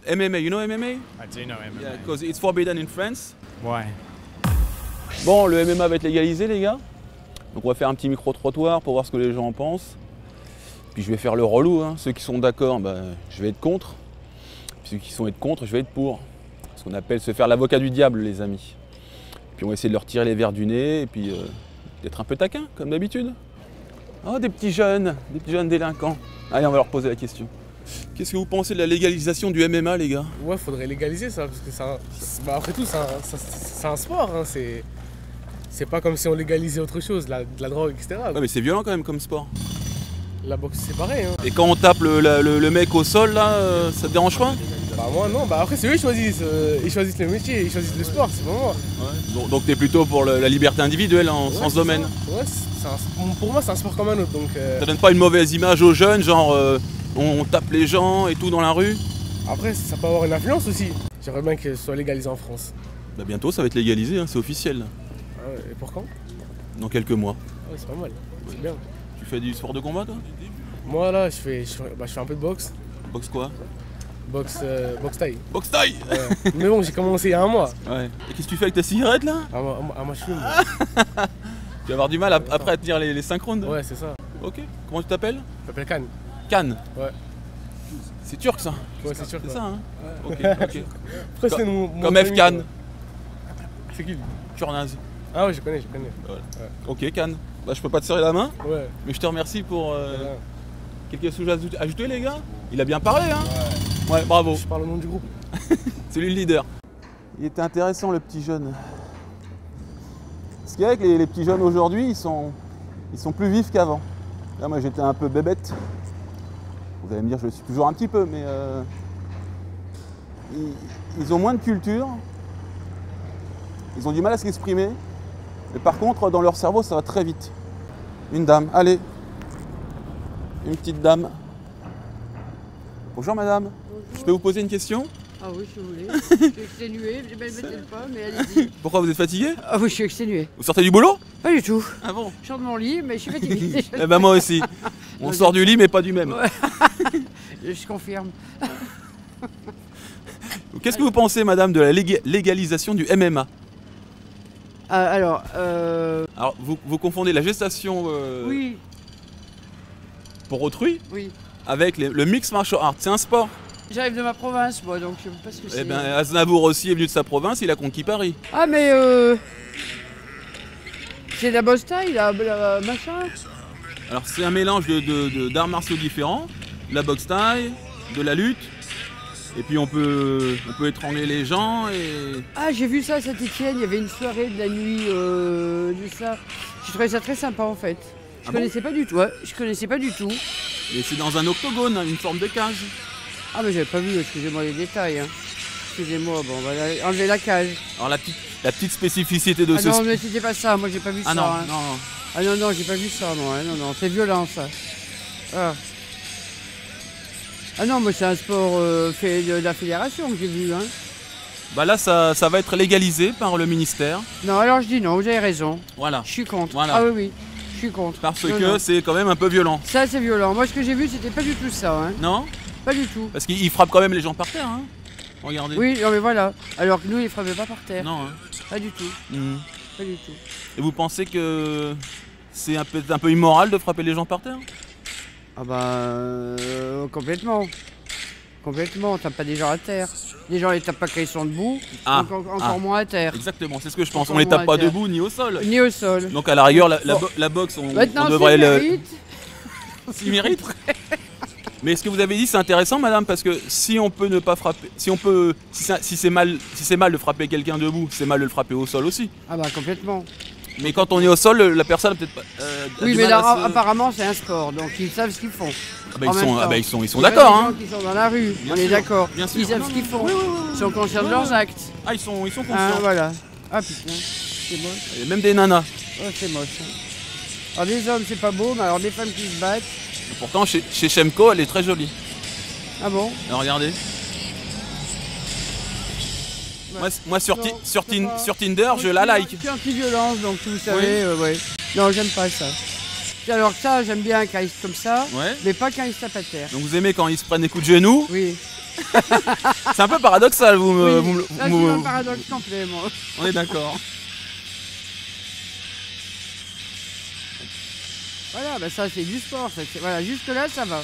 MMA, you know MMA? I do know MMA. Yeah, because it's forbidden in France. Why? Bon, le MMA va être légalisé, les gars. Donc on va faire un petit micro-trottoir pour voir ce que les gens en pensent. Puis je vais faire le relou, hein. Ceux qui sont d'accord, bah, je vais être contre. Puis ceux qui sont contre, je vais être pour. Ce qu'on appelle se faire l'avocat du diable, les amis. Puis on va essayer de leur tirer les verres du nez et puis d'être un peu taquin, comme d'habitude. Oh, des petits jeunes délinquants. Allez, on va leur poser la question. Qu'est-ce que vous pensez de la légalisation du MMA, les gars? Ouais, faudrait légaliser ça, parce que après tout, c'est un sport. Hein, c'est pas comme si on légalisait autre chose, de la drogue, etc. Ouais, mais c'est violent quand même comme sport. La boxe, c'est pareil. Hein. Et quand on tape le mec au sol, là, ça te dérange pas? Bah moi non, bah après c'est eux qui choisissent, ils choisissent le métier, ils choisissent le sport, c'est pas moi. Ouais. Donc t'es plutôt pour la liberté individuelle en ce domaine. Ouais, pour moi c'est un sport comme un autre, donc... Ça donne pas une mauvaise image aux jeunes, genre on tape les gens et tout dans la rue? Après ça peut avoir une influence aussi. J'aimerais bien que ce soit légalisé en France. Bah bientôt ça va être légalisé, hein, c'est officiel. Ah ouais, et pour quand? Dans quelques mois. Ouais, c'est pas mal, c'est bien. Tu fais du sport de combat toi? Moi là je fais un peu de boxe. Boxe quoi? Boxe taille. Boxe taille. Ouais. Mais bon, j'ai commencé il y a un mois. Ouais. Et qu'est-ce que tu fais avec ta cigarette là? Moi je fume. Tu vas avoir du mal après à tenir les synchrones. Ouais, c'est ça. Ok. Comment tu t'appelles? Je m'appelle Khan. Khan. Ouais. C'est turc ça? Ouais, c'est turc. C'est ça, hein? Ouais. Ok. Après, c'est mon Comme F. Khan. C'est qui lui? Kurnaz. Ah ouais, je connais. Voilà. Ouais. Ok, Khan. Bah, je peux pas te serrer la main, Ouais. mais je te remercie pour Ouais. quelque chose à ajouter, les gars. Il a bien parlé, hein? Ouais, bravo. Je parle au nom du groupe. C'est lui le leader. Il était intéressant, le petit jeune. Ce qu'il y a avec les petits jeunes aujourd'hui, ils sont plus vifs qu'avant. Là, moi, j'étais un peu bébête. Vous allez me dire, je le suis toujours un petit peu, mais ils ont moins de culture. Ils ont du mal à s'exprimer. Mais par contre, dans leur cerveau, ça va très vite. Une dame, allez. Une petite dame. Bonjour madame. Bonjour. Je peux vous poser une question? Ah oui, si vous voulez. Je suis exténuée, je ne me mettez pas, mais allez-y. Pourquoi vous êtes fatigué? Ah oui, je suis exténuée. Vous sortez du boulot? Pas du tout. Ah bon? Je sors de mon lit, mais je suis fatiguée. Eh ben moi aussi. On sort du lit, mais pas du même. Ouais. Je confirme. Qu'est-ce que vous pensez, madame, de la légalisation du MMA? Alors, vous confondez la gestation oui, pour autrui oui. avec le mix martial art. C'est un sport. J'arrive de ma province, moi, donc je ne sais pas ce que c'est. Eh bien, Aznavour aussi est venu de sa province, il a conquis Paris. Ah, mais c'est de la bosse taille, la machin. Alors, c'est un mélange d'arts martiaux différents, de la boxe taille, de la lutte. Et puis on peut étrangler les gens et... Ah, j'ai vu ça à Saint-Etienne, il y avait une soirée de la nuit de ça. J'ai trouvé ça très sympa en fait. Je connaissais pas du tout, ouais, je connaissais pas du tout. Et c'est dans un octogone, une forme de cage. Ah mais j'avais pas vu, excusez-moi les détails. Hein. Excusez-moi, bon, on va enlever la cage. Alors la petite spécificité de ce... non, mais c'était pas ça, moi j'ai pas vu ça. Non, hein. non. Ah non, j'ai pas vu ça, moi. Non, c'est violent ça. Ah non, mais c'est un sport fait de la fédération que j'ai vu. Hein. Bah là, ça va être légalisé par le ministère. Non, alors je dis non, vous avez raison. Voilà. Je suis contre. Voilà. Ah oui, je suis contre. Parce que c'est quand même un peu violent. Ça, c'est violent. Moi, ce que j'ai vu, c'était pas du tout ça. Hein. Non? Pas du tout. Parce qu'il frappe quand même les gens par terre, hein. Regardez. Oui, non mais voilà. Alors que nous, ils frappaient pas par terre. Non, hein. Pas du tout. Mmh. Pas du tout. Et vous pensez que c'est un peu immoral de frapper les gens par terre? Ah bah complètement. Complètement, on tape pas des gens à terre. Les gens les tapent pas quand ils sont debout, encore moins à terre. Exactement, c'est ce que je pense. Encore On les tape moins pas à terre. debout ni au sol. Ni au sol. Donc à la rigueur, la boxe, on devrait le... S'il mérite. Mais ce que vous avez dit, c'est intéressant, madame, parce que si on peut ne pas frapper, si c'est mal de frapper quelqu'un debout, c'est mal de le frapper au sol aussi. Ah bah complètement. Mais quand on est au sol, la personne a peut-être pas... oui, mais là, apparemment, c'est un sport, donc ils savent ce qu'ils font. Ah bah, ils sont d'accord. Hein. Ils sont dans la rue, bien on sûr, est d'accord. Ils savent ce qu'ils font. Oui. Ils sont conscients de leurs actes. Ah, ils sont conscients. Ah, voilà. Ah putain, c'est moche. Il y a même des nanas. Oh, c'est moche. Alors des hommes, c'est pas beau, mais alors des femmes qui se battent. Et pourtant, chez Shemko, elle est très jolie. Ah bon? Alors regardez. Ouais. Moi sur Tinder, je la like. Je suis anti-violence, donc vous savez, ouais. Non, j'aime pas ça. Alors ça, j'aime bien quand ils sont comme ça, ouais. mais pas quand ils se tapent à terre. Donc vous aimez quand ils se prennent des coups de genoux? Oui. C'est un peu paradoxal, vous me... Oui, vous me- là, vous je suis me- dans le paradoxe complet, moi. On est d'accord. Voilà, bah ça c'est du sport. Voilà, jusque là ça va.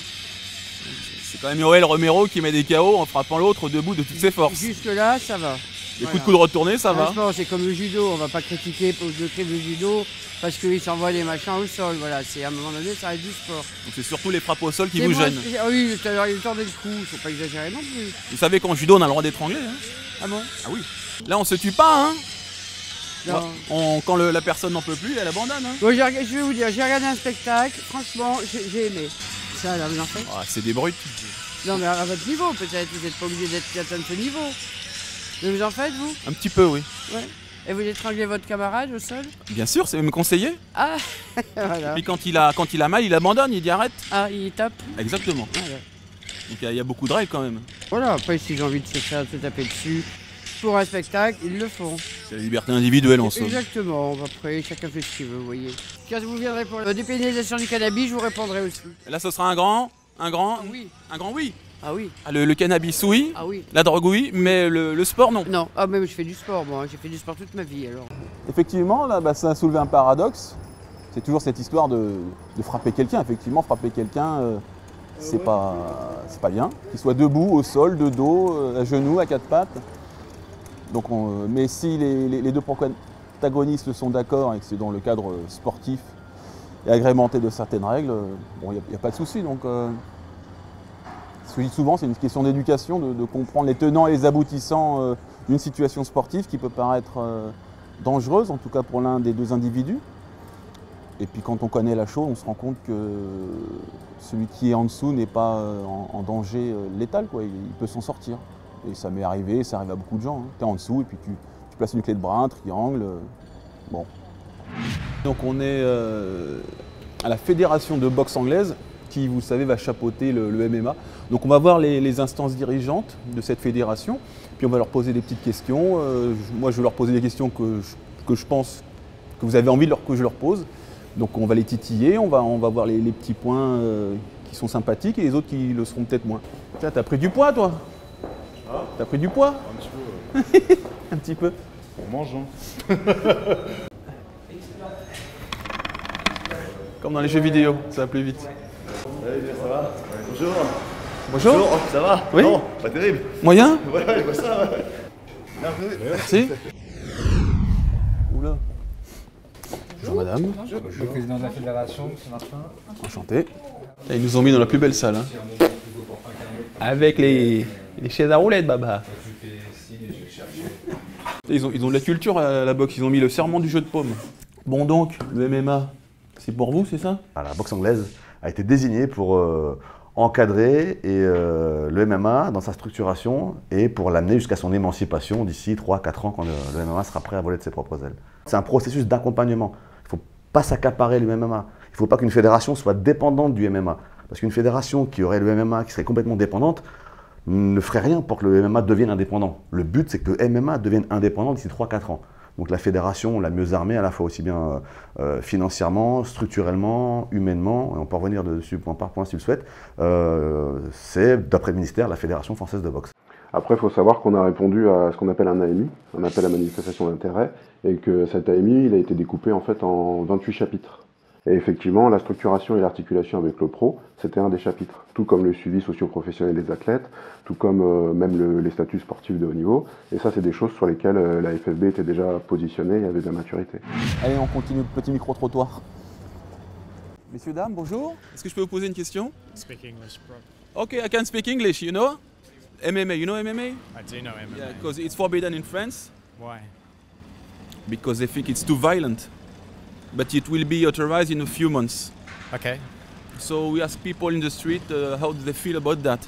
C'est quand même Yoel Romero qui met des KO en frappant l'autre debout de toutes ses forces. Jusque là ça va. Les coups de coude retournés, ça va. Franchement, c'est comme le judo, on va pas critiquer pour le crime du judo parce qu'ils s'envoient des machins au sol. Voilà, c'est à un moment donné ça reste du sport. Donc c'est surtout les frappes au sol qui C'est vous moi, gênent. Ah oui, tout à l'heure il tordait le cou, faut pas exagérer non plus. Vous savez qu'en judo on a le droit d'étrangler. Hein. Ah bon? Ah oui. Là on se tue pas, hein. Non. Quand la personne n'en peut plus, elle abandonne. Hein. Bon, je vais vous dire, j'ai regardé un spectacle, franchement, j'ai aimé. Ça, là, vous en faites? Ah, c'est des brutes. Non, mais à votre niveau, peut-être, vous n'êtes pas obligé d'atteindre ce niveau. Mais vous en faites, vous? Un petit peu, oui. Ouais. Et vous étranglez votre camarade au sol? Bien sûr, c'est même conseillé. Ah, voilà. Puis quand il a mal, il abandonne, il dit arrête. Ah, il tape? Exactement. Voilà. Donc il y a beaucoup de règles quand même. Voilà, après, s'ils ont envie de se taper dessus pour un spectacle, ils le font. C'est la liberté individuelle en somme. Exactement, après, chacun fait ce qu'il veut, vous voyez. Quand vous viendrez pour la dépénalisation du cannabis, je vous répondrai aussi. Et là, ce sera un grand Oui. un grand oui. Ah oui. Ah, le cannabis oui, Ah oui. la drogue oui, mais le sport non. Non, ah même je fais du sport moi, j'ai fait du sport toute ma vie alors. Effectivement, là, ça a soulevé un paradoxe. C'est toujours cette histoire de frapper quelqu'un. Effectivement, frapper quelqu'un, c'est pas bien. Qu'il soit debout, au sol, de dos, à genoux, à quatre pattes. Donc mais si les deux protagonistes sont d'accord et que c'est dans le cadre sportif et agrémenté de certaines règles, bon, il n'y a pas de souci. Donc, ce que je dis souvent, c'est une question d'éducation, de comprendre les tenants et les aboutissants d'une situation sportive qui peut paraître dangereuse, en tout cas pour l'un des deux individus. Et puis quand on connaît la chose, on se rend compte que celui qui est en dessous n'est pas en danger létal, quoi. Il peut s'en sortir. Et ça m'est arrivé, ça arrive à beaucoup de gens. Hein. Tu es en dessous et puis tu places une clé de bras, un triangle. Bon. Donc on est à la fédération de boxe anglaise qui, vous savez, va chapeauter le MMA. Donc on va voir les instances dirigeantes de cette fédération, puis on va leur poser des petites questions. Moi je vais leur poser des questions que je pense que vous avez envie que je leur pose. Donc on va les titiller, on va voir les petits points qui sont sympathiques et les autres qui le seront peut-être moins. Tiens, t'as pris du poids toi? Ah, t'as pris du poids? un petit peu. Un petit peu. On mange, hein. Comme dans les jeux vidéo, ça va plus vite. Salut, ça va? Bonjour. Bonjour. Bonjour, ça va? Oui. Non, pas terrible. Moyen? Ouais, bah ça, ouais. Bienvenue. Merci. Oula. Bonjour madame. Je suis le président de la fédération, M. Martin. Enchanté. Là, ils nous ont mis dans la plus belle salle. Hein. Avec les chaises à roulettes, baba. Ils ont de la culture à la boxe, ils ont mis le serment du jeu de paume. Bon donc, le MMA, c'est pour vous, c'est ça? La boxe anglaise a été désignée pour encadrer le MMA dans sa structuration et pour l'amener jusqu'à son émancipation d'ici 3-4 ans quand le MMA sera prêt à voler de ses propres ailes. C'est un processus d'accompagnement. Il ne faut pas s'accaparer le MMA. Il ne faut pas qu'une fédération soit dépendante du MMA. Parce qu'une fédération qui aurait le MMA, qui serait complètement dépendante, ne ferait rien pour que le MMA devienne indépendant. Le but, c'est que le MMA devienne indépendant d'ici 3-4 ans. Donc la fédération, la mieux armée, à la fois aussi bien financièrement, structurellement, humainement, et on peut revenir dessus point par point si tu le souhaites, c'est, d'après le ministère, la Fédération française de boxe. Après, il faut savoir qu'on a répondu à ce qu'on appelle un AMI, un appel à manifestation d'intérêt, et que cet AMI, il a été découpé en fait en 28 chapitres. Et effectivement, la structuration et l'articulation avec le pro, c'était un des chapitres. Tout comme le suivi socio-professionnel des athlètes, tout comme même les statuts sportifs de haut niveau. Et ça, c'est des choses sur lesquelles la FFB était déjà positionnée et avait de la maturité. Allez, on continue le petit micro-trottoir. Messieurs, dames, bonjour. Est-ce que je peux vous poser une question? Speak English, bro. Okay, I can speak English, you know? MMA, you know MMA? I do know MMA. Yeah, because it's forbidden in France. Why? Because they think it's too violent. But it will be authorized in a few months. Okay. So we ask people in the street how do they feel about that.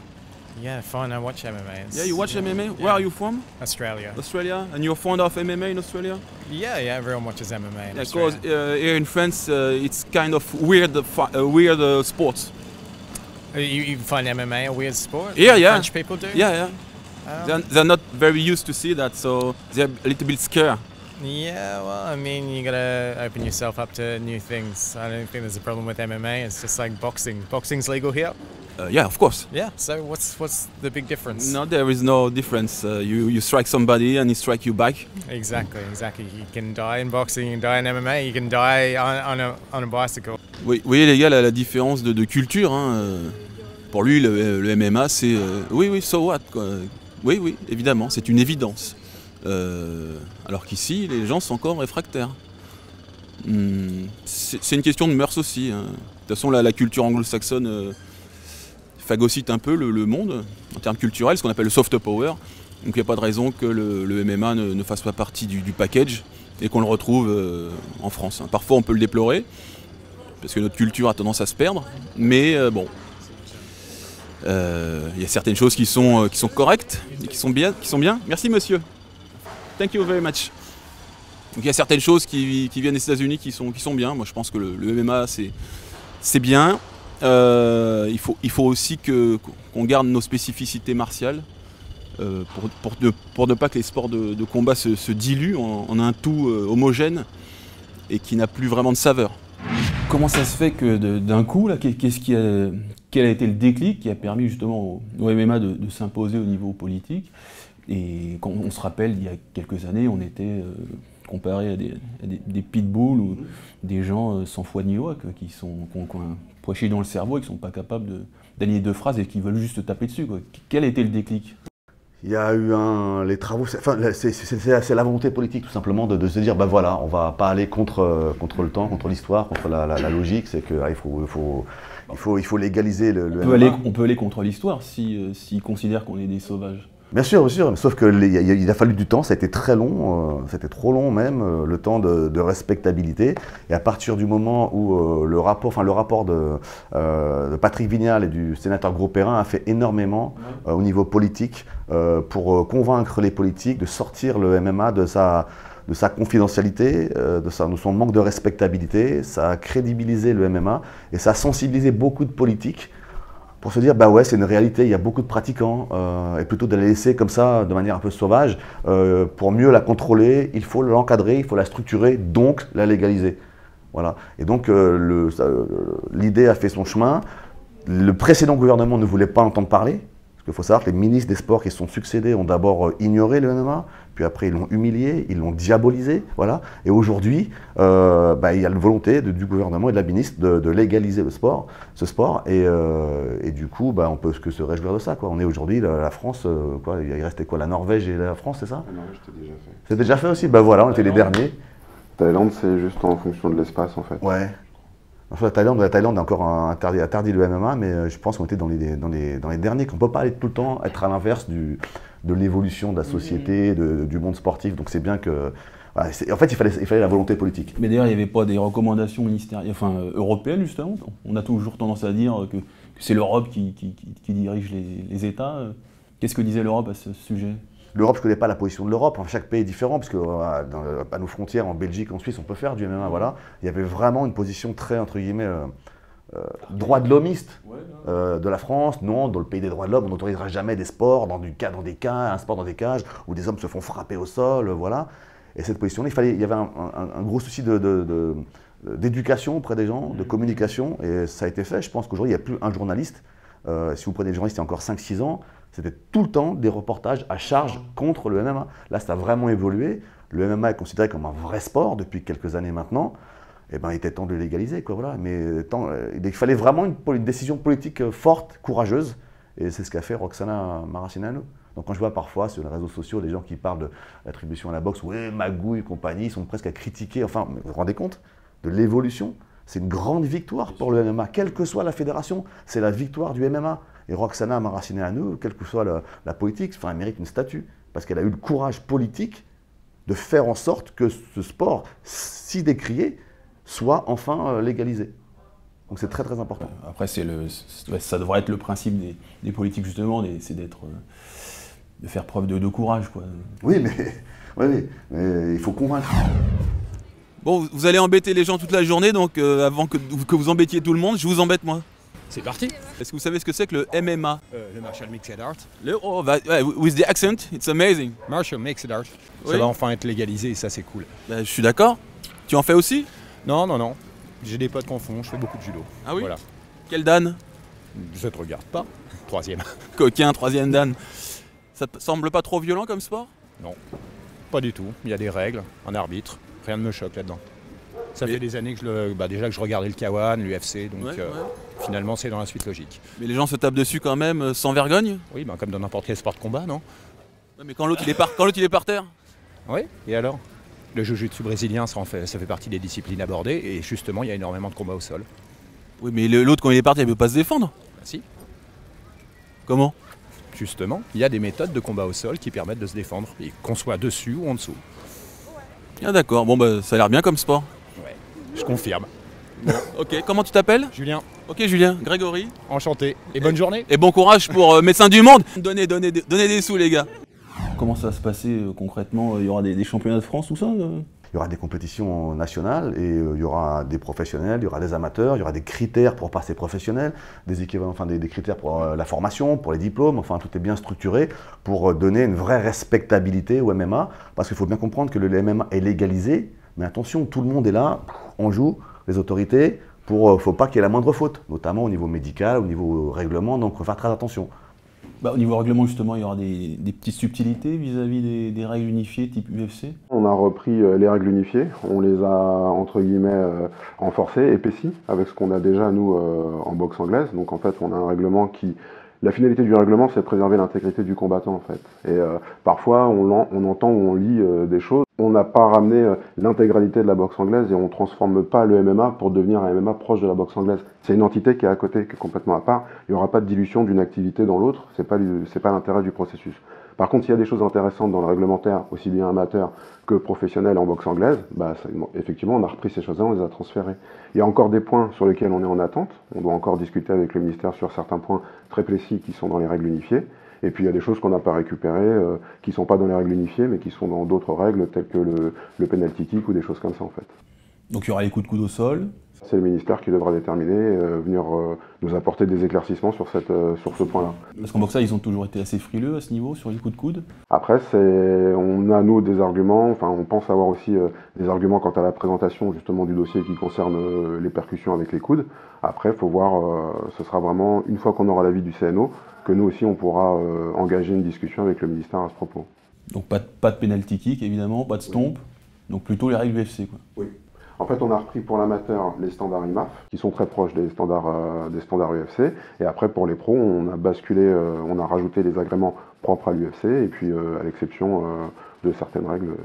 Yeah, fine. I watch MMA. Yeah, you watch MMA? Where are you from? Australia. Australia? And you're fond of MMA in Australia? Yeah, everyone watches MMA. In Because Australia. here in France it's kind of weird sport. You find MMA a weird sport? Yeah. French people do? Yeah. Oh. They're not very used to see that, so they're a little bit scared. Yeah, well, I mean, you gotta open yourself up to new things. I don't think there's a problem with MMA. It's just like boxing. Boxing's legal here. Yeah, of course. Yeah. So what's the big difference? No, there is no difference. You strike somebody and he strike you back. Exactly. You can die in boxing, you can die in MMA, you can die on a bicycle. Oui, vous voyez les gars, la différence de culture. Hein, pour lui, le MMA, c'est oui, so what quoi. Oui, évidemment, c'est une évidence. Alors qu'ici, les gens sont encore réfractaires. C'est une question de mœurs aussi. Hein. De toute façon, la culture anglo-saxonne phagocyte un peu le monde en termes culturels, ce qu'on appelle le soft power. Donc il n'y a pas de raison que le MMA ne fasse pas partie du package et qu'on le retrouve en France. Hein. Parfois, on peut le déplorer parce que notre culture a tendance à se perdre, mais bon. Il y a certaines choses qui sont correctes et qui sont bien. Merci monsieur. Thank you very much. Donc il y a certaines choses qui viennent des États-Unis qui sont bien. Moi je pense que le MMA c'est bien. Il faut aussi qu'on garde nos spécificités martiales pour ne pas que les sports de combat se diluent en un tout homogène et qui n'a plus vraiment de saveur. Comment ça se fait que d'un coup, là, quel a été le déclic qui a permis justement au MMA de s'imposer au niveau politique? Et quand on se rappelle, il y a quelques années, on était comparé à des pitbulls ou des gens sans foi ni loi qui ont un poiché dans le cerveau et qui ne sont pas capables d'aligner deux phrases et qui veulent juste taper dessus, quoi. Quel a été le déclic? Il y a eu les travaux, c'est la volonté politique tout simplement de se dire, ben voilà, on va pas aller contre le temps, contre l'histoire, contre la logique, c'est qu'il il faut légaliser le MMA. On peut aller contre l'histoire s'ils considèrent qu'on est des sauvages. Bien sûr, sauf qu'il a fallu du temps, ça a été très long, c'était trop long même, le temps de respectabilité. Et à partir du moment où le rapport de Patrick Vignal et du sénateur Grosperrin a fait énormément au niveau politique pour convaincre les politiques de sortir le MMA de sa confidentialité, de son manque de respectabilité. Ça a crédibilisé le MMA et ça a sensibilisé beaucoup de politiques pour se dire, bah ouais, c'est une réalité, il y a beaucoup de pratiquants, et plutôt de la laisser comme ça, de manière un peu sauvage, pour mieux la contrôler, il faut l'encadrer, il faut la structurer, donc la légaliser. Voilà. Et donc l'idée a fait son chemin. Le précédent gouvernement ne voulait pas entendre parler, parce qu'il faut savoir que les ministres des sports qui se sont succédés ont d'abord ignoré le MMA, puis après ils l'ont humilié, ils l'ont diabolisé, voilà. Et aujourd'hui, il y a une volonté du gouvernement et de la ministre de légaliser ce sport, et du coup, on peut que se réjouir de ça, quoi. On est aujourd'hui la France, il restait quoi, la Norvège et la France, c'est ça? La Norvège, c'était déjà fait. C'était déjà fait aussi, voilà, on était les derniers. Thaïlande, c'est juste en fonction de l'espace en fait. Ouais. Enfin, la Thaïlande a encore interdit le MMA, mais je pense qu'on était dans les derniers, qu'on ne peut pas aller tout le temps être à l'inverse de l'évolution de la société, du monde sportif. Donc c'est bien que... en fait, il fallait la volonté politique. Mais d'ailleurs, il n'y avait pas des recommandations européennes, justement. On a toujours tendance à dire que c'est l'Europe qui dirige les États. Qu'est-ce que disait l'Europe à ce sujet? L'Europe, je ne connais pas la position de l'Europe, chaque pays est différent, puisque à nos frontières, en Belgique, en Suisse, on peut faire du MMA, voilà. Il y avait vraiment une position très, entre guillemets, droit de l'hommiste de la France. Non, dans le pays des droits de l'homme, on n'autorisera jamais des sports un sport dans des cages, où des hommes se font frapper au sol, voilà. Et cette position-là, il y avait un gros souci d'éducation auprès des gens, de communication, et ça a été fait. Je pense qu'aujourd'hui, il n'y a plus un journaliste. Si vous prenez des journalistes il y a encore 5-6 ans, c'était tout le temps des reportages à charge contre le MMA. Là, ça a vraiment évolué. Le MMA est considéré comme un vrai sport depuis quelques années maintenant. Et il était temps de le légaliser, quoi, voilà. Mais il fallait vraiment une décision politique forte, courageuse. Et c'est ce qu'a fait Roxana Maracineanu. Donc quand je vois parfois sur les réseaux sociaux des gens qui parlent de l'attribution à la boxe, ouais, magouille et compagnie, ils sont presque à critiquer. Enfin, vous vous rendez compte de l'évolution? C'est une grande victoire pour le MMA, quelle que soit la fédération. C'est la victoire du MMA. Et Roxana Maracineanu, quelle que soit la politique, elle mérite une statue. Parce qu'elle a eu le courage politique de faire en sorte que ce sport, si décrié, soit enfin légalisé. Donc c'est très très important. Après, ça devrait être le principe des politiques justement, c'est de faire preuve de courage, quoi. Oui, mais il faut convaincre. Bon, vous allez embêter les gens toute la journée, donc avant que vous embêtiez tout le monde, je vous embête moi. C'est parti. Est-ce que vous savez ce que c'est que le MMA? Le Martial Mixed Art. With the accent, it's amazing. Martial Mixed Art. Oui. Ça va enfin être légalisé et ça c'est cool. Bah, je suis d'accord. Tu en fais aussi? Non, non, non. J'ai des potes qu'on font, je fais beaucoup de judo. Ah oui? Voilà. Quel Dan? Je te regarde pas. Troisième. Coquin, troisième Dan. Ça te semble pas trop violent comme sport? Non, pas du tout. Il y a des règles, un arbitre. Rien ne me choque là-dedans. Ça fait des années que déjà que je regardais le K1, l'UFC, donc finalement c'est dans la suite logique. Mais les gens se tapent dessus quand même sans vergogne? Oui, comme dans n'importe quel sport de combat, non? Ouais, mais quand l'autre il est par terre? Oui, et alors? Le jiu-jitsu brésilien, ça fait partie des disciplines abordées, et justement il y a énormément de combats au sol. Oui, mais l'autre quand il est par terre, il peut pas se défendre? Bah si. Comment? Justement, il y a des méthodes de combat au sol qui permettent de se défendre, et qu'on soit dessus ou en dessous. Ah d'accord, bon bah ça a l'air bien comme sport. Ouais, je confirme. Ok, comment tu t'appelles? Julien. Ok Julien, Grégory. Enchanté, et bonne journée. Et bon courage pour Médecins du Monde. Donnez des sous les gars. Comment ça va se passer concrètement? Il y aura des championnats de France, tout ça? Il y aura des compétitions nationales et il y aura des professionnels, il y aura des amateurs, il y aura des critères pour passer professionnel, des équivalents, enfin des critères pour la formation, pour les diplômes, enfin tout est bien structuré pour donner une vraie respectabilité au MMA, parce qu'il faut bien comprendre que le MMA est légalisé, mais attention, tout le monde est là, on joue, les autorités, faut pas qu'il y ait la moindre faute, notamment au niveau médical, au niveau règlement, donc il faut faire très attention. Bah, au niveau règlement, justement, il y aura des petites subtilités vis-à-vis des règles unifiées type UFC? On a repris les règles unifiées, on les a entre guillemets renforcées, épaissies, avec ce qu'on a déjà nous en boxe anglaise. Donc en fait, on a un règlement qui... La finalité du règlement, c'est de préserver l'intégrité du combattant en fait. Et parfois, on entend ou on lit des choses. On n'a pas ramené l'intégralité de la boxe anglaise et on ne transforme pas le MMA pour devenir un MMA proche de la boxe anglaise. C'est une entité qui est à côté, qui est complètement à part. Il n'y aura pas de dilution d'une activité dans l'autre, c'est pas l'intérêt du processus. Par contre, s'il y a des choses intéressantes dans le réglementaire, aussi bien amateur que professionnel en boxe anglaise, bah, effectivement, on a repris ces choses-là, on les a transférées. Il y a encore des points sur lesquels on est en attente. On doit encore discuter avec le ministère sur certains points très précis qui sont dans les règles unifiées. Et puis il y a des choses qu'on n'a pas récupérées, qui ne sont pas dans les règles unifiées, mais qui sont dans d'autres règles, telles que le penalty kick ou des choses comme ça en fait. Donc il y aura les coups de coude au sol? C'est le ministère qui devra déterminer, venir nous apporter des éclaircissements sur ce point-là. Parce qu'en boxe, ils ont toujours été assez frileux à ce niveau, sur les coups de coude? Après, on a nous des arguments, enfin on pense avoir aussi des arguments quant à la présentation justement du dossier qui concerne les percussions avec les coudes. Après, il faut voir, ce sera vraiment, une fois qu'on aura l'avis du CNO, que nous aussi on pourra engager une discussion avec le ministère à ce propos. Donc pas de penalty kick évidemment, pas de stomp, donc plutôt les règles UFC quoi. Oui. En fait, on a repris pour l'amateur les standards IMAF, qui sont très proches des standards UFC. Et après, pour les pros, on a basculé, on a rajouté les agréments propres à l'UFC, et puis à l'exception de certaines règles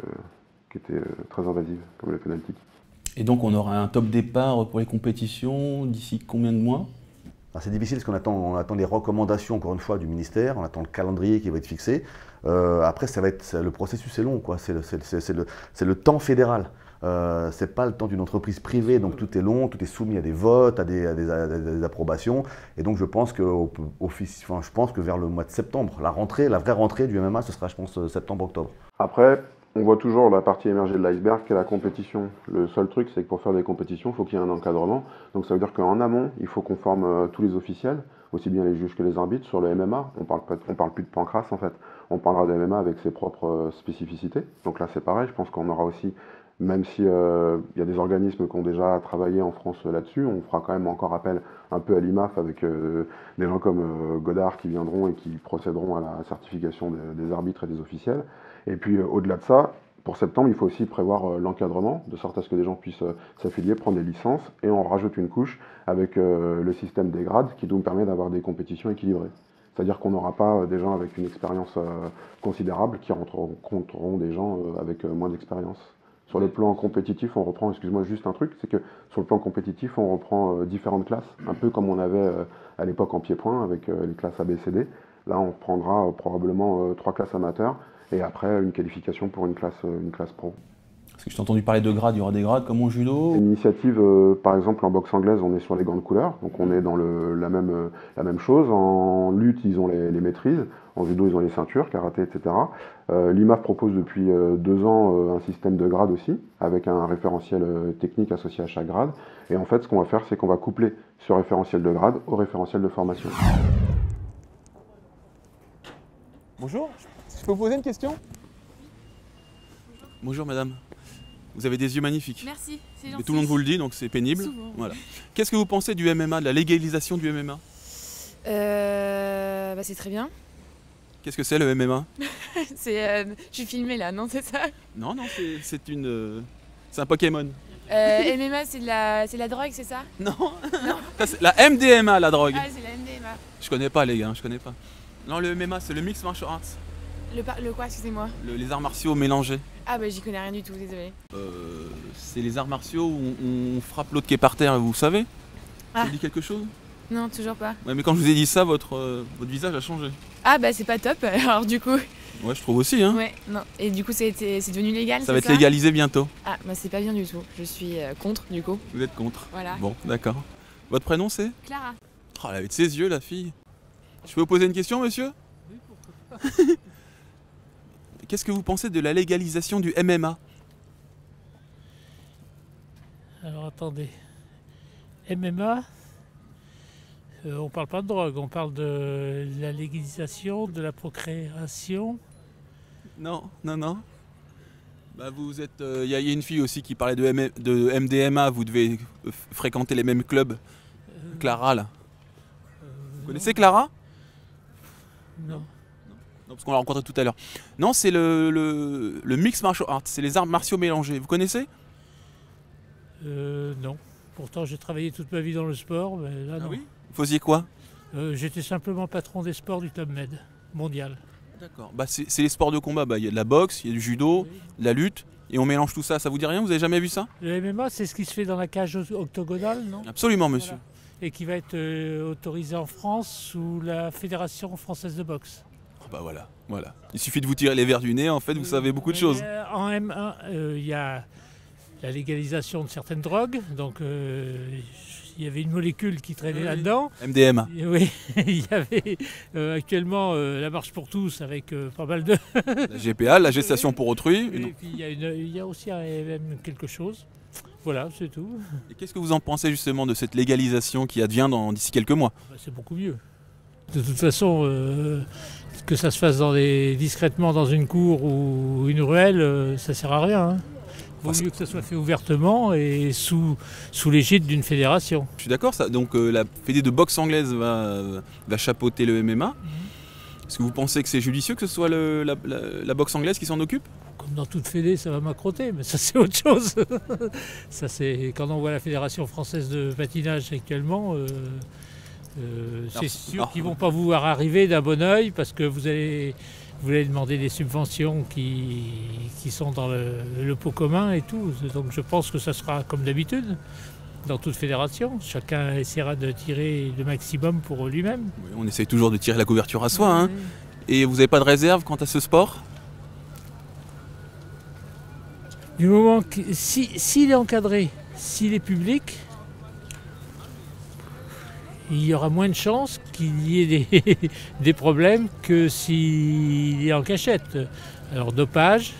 qui étaient très invasives, comme le penalty. Et donc, on aura un top départ pour les compétitions d'ici combien de mois? C'est difficile parce qu'on attend les recommandations, encore une fois, du ministère, on attend le calendrier qui va être fixé. Après, le processus est long, quoi. C'est le temps fédéral. C'est pas le temps d'une entreprise privée, donc tout est long, tout est soumis à des votes, à des approbations. Et donc je pense que vers le mois de septembre, la vraie rentrée du MMA, ce sera, je pense, septembre-octobre. Après, on voit toujours la partie émergée de l'iceberg qui est la compétition. Le seul truc, c'est que pour faire des compétitions, il faut qu'il y ait un encadrement. Donc ça veut dire qu'en amont, il faut qu'on forme tous les officiels, aussi bien les juges que les arbitres, sur le MMA. On parle plus de pancrace en fait. On parlera de MMA avec ses propres spécificités. Donc là, c'est pareil. Je pense qu'on aura aussi, même si y a des organismes qui ont déjà travaillé en France là-dessus, on fera quand même encore appel un peu à l'IMAF avec des gens comme Godard qui viendront et qui procéderont à la certification des arbitres et des officiels. Et puis au-delà de ça, pour septembre, il faut aussi prévoir l'encadrement, de sorte à ce que des gens puissent s'affilier, prendre des licences, et on rajoute une couche avec le système des grades qui nous permet d'avoir des compétitions équilibrées. C'est-à-dire qu'on n'aura pas des gens avec une expérience considérable qui rencontreront des gens avec moins d'expérience. Sur le plan compétitif, on reprend, excuse-moi juste un truc, c'est que sur le plan compétitif, on reprend différentes classes, un peu comme on avait à l'époque en pied-point avec les classes ABCD. Là, on prendra probablement 3 classes amateurs et après une qualification pour une classe pro. Parce que j'ai entendu parler de grades, il y aura des grades comme au judo. Une initiative, par exemple en boxe anglaise, on est sur les gants de couleur, donc on est dans la même chose. En lutte, ils ont les maîtrises, en judo, ils ont les ceintures, karaté, etc. L'IMAF propose depuis 2 ans un système de grades aussi, avec un référentiel technique associé à chaque grade. Et en fait, ce qu'on va faire, c'est qu'on va coupler ce référentiel de grade au référentiel de formation. Bonjour, je peux vous poser une question? Bonjour madame. Vous avez des yeux magnifiques. Merci, c'est gentil. Et tout le monde vous le dit, donc c'est pénible. Souvent. Voilà. Qu'est-ce que vous pensez du MMA, de la légalisation du MMA? C'est très bien. Qu'est-ce que c'est le MMA? Je suis filmée là, non, c'est ça? Non, c'est un Pokémon. MMA, c'est de la drogue, c'est ça? Non, ça, c'est la MDMA, la drogue. Ah, c'est la MDMA. Je connais pas les gars, je connais pas. Non, le MMA, c'est le Mixed Martial Arts. Le quoi, excusez-moi? Les arts martiaux mélangés. Ah bah j'y connais rien du tout, désolé. C'est les arts martiaux où on frappe l'autre qui est par terre, vous savez? Ça Ah. vous dit quelque chose? Non, toujours pas. Ouais, mais quand je vous ai dit ça, votre visage a changé. Ah bah c'est pas top, alors du coup. Ouais, je trouve aussi, hein. Ouais, non. Et du coup c'est devenu légal, Ça va être légalisé bientôt. Ah bah c'est pas bien du tout, je suis contre du coup. Vous êtes contre? Voilà. Bon, d'accord. Votre prénom c'est? Clara. Oh, elle avait de ses yeux, la fille. Je peux vous poser une question, monsieur? Oui, pourquoi pas. Qu'est-ce que vous pensez de la légalisation du MMA? Alors attendez. MMA, on parle pas de drogue, on parle de la légalisation, de la procréation. Non, non, non. Bah vous êtes. Il y a une fille aussi qui parlait de MDMA, vous devez fréquenter les mêmes clubs. Clara là. Vous connaissez Clara? Non. Non, parce qu'on l'a rencontré tout à l'heure. Non, c'est le Mixed Martial Arts, c'est les arts martiaux mélangés. Vous connaissez? Non. Pourtant j'ai travaillé toute ma vie dans le sport, mais là non. Ah oui? Vous faisiez quoi? J'étais simplement patron des sports du Club Med mondial. D'accord. Bah c'est les sports de combat. Bah, il y a de la boxe, il y a du judo, de la lutte, et on mélange tout ça. Ça vous dit rien? Vous avez jamais vu ça? Le MMA, c'est ce qui se fait dans la cage octogonale, non? Absolument, monsieur. Voilà. Et qui va être autorisé en France sous la Fédération française de boxe. Bah voilà, voilà. Il suffit de vous tirer les verres du nez, en fait, vous savez beaucoup de choses. En M1, il y a la légalisation de certaines drogues, donc il y avait une molécule qui traînait là-dedans. MDMA. Oui, il y avait actuellement la marche pour tous avec pas mal de... La GPA, la gestation pour autrui. Et puis il y a aussi un MM quelque chose. Voilà, c'est tout. Et qu'est-ce que vous en pensez justement de cette légalisation qui advient d'ici quelques mois? C'est beaucoup mieux. De toute façon, que ça se fasse discrètement dans une cour ou une ruelle, ça sert à rien. Hein. Vaut mieux que ça soit fait ouvertement et sous l'égide d'une fédération. Je suis d'accord, donc la fédé de boxe anglaise va chapeauter le MMA. Est-ce que vous pensez que c'est judicieux que ce soit la boxe anglaise qui s'en occupe? Comme dans toute fédé, ça va m'accroter, mais ça c'est autre chose. Ça c'est quand on voit la Fédération française de patinage actuellement. C'est sûr qu'ils ne vont pas vous voir arriver d'un bon oeil parce que vous allez demander des subventions qui sont dans le pot commun et tout. Donc je pense que ça sera comme d'habitude dans toute fédération. Chacun essaiera de tirer le maximum pour lui-même. Oui, on essaye toujours de tirer la couverture à soi. Hein. Et vous n'avez pas de réserve quant à ce sport? Du moment s'il est encadré, s'il est public, il y aura moins de chances qu'il y ait des problèmes que s'il est en cachette. Alors dopage,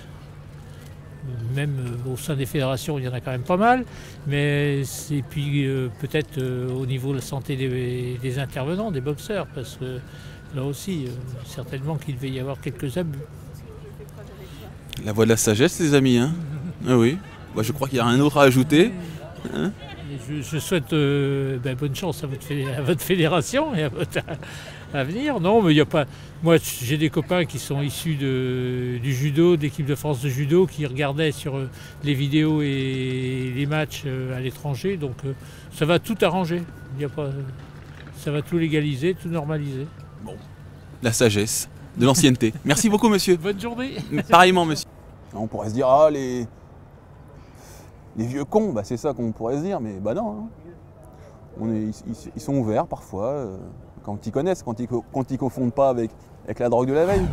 même au sein des fédérations il y en a quand même pas mal, mais et puis peut-être au niveau de la santé des intervenants, des boxeurs, parce que là aussi certainement qu'il va y avoir quelques abus. La voix de la sagesse les amis, hein. Ah oui, bah, je crois qu'il y a rien d'autre à ajouter. Hein. Je souhaite bonne chance à votre fédération et à votre avenir. Non, mais il n'y a pas. Moi, j'ai des copains qui sont issus du judo, de l'équipe de France de judo, qui regardaient sur les vidéos et les matchs à l'étranger. Donc, ça va tout arranger. Ça va tout légaliser, tout normaliser. Bon, la sagesse, de l'ancienneté. Merci beaucoup, monsieur. Bonne journée. Pareillement, monsieur. On pourrait se dire, ah, les vieux cons, bah, c'est ça qu'on pourrait se dire, mais bah non. Hein. Ils sont ouverts parfois, quand ils connaissent, quand ils confondent pas avec la drogue de la veille.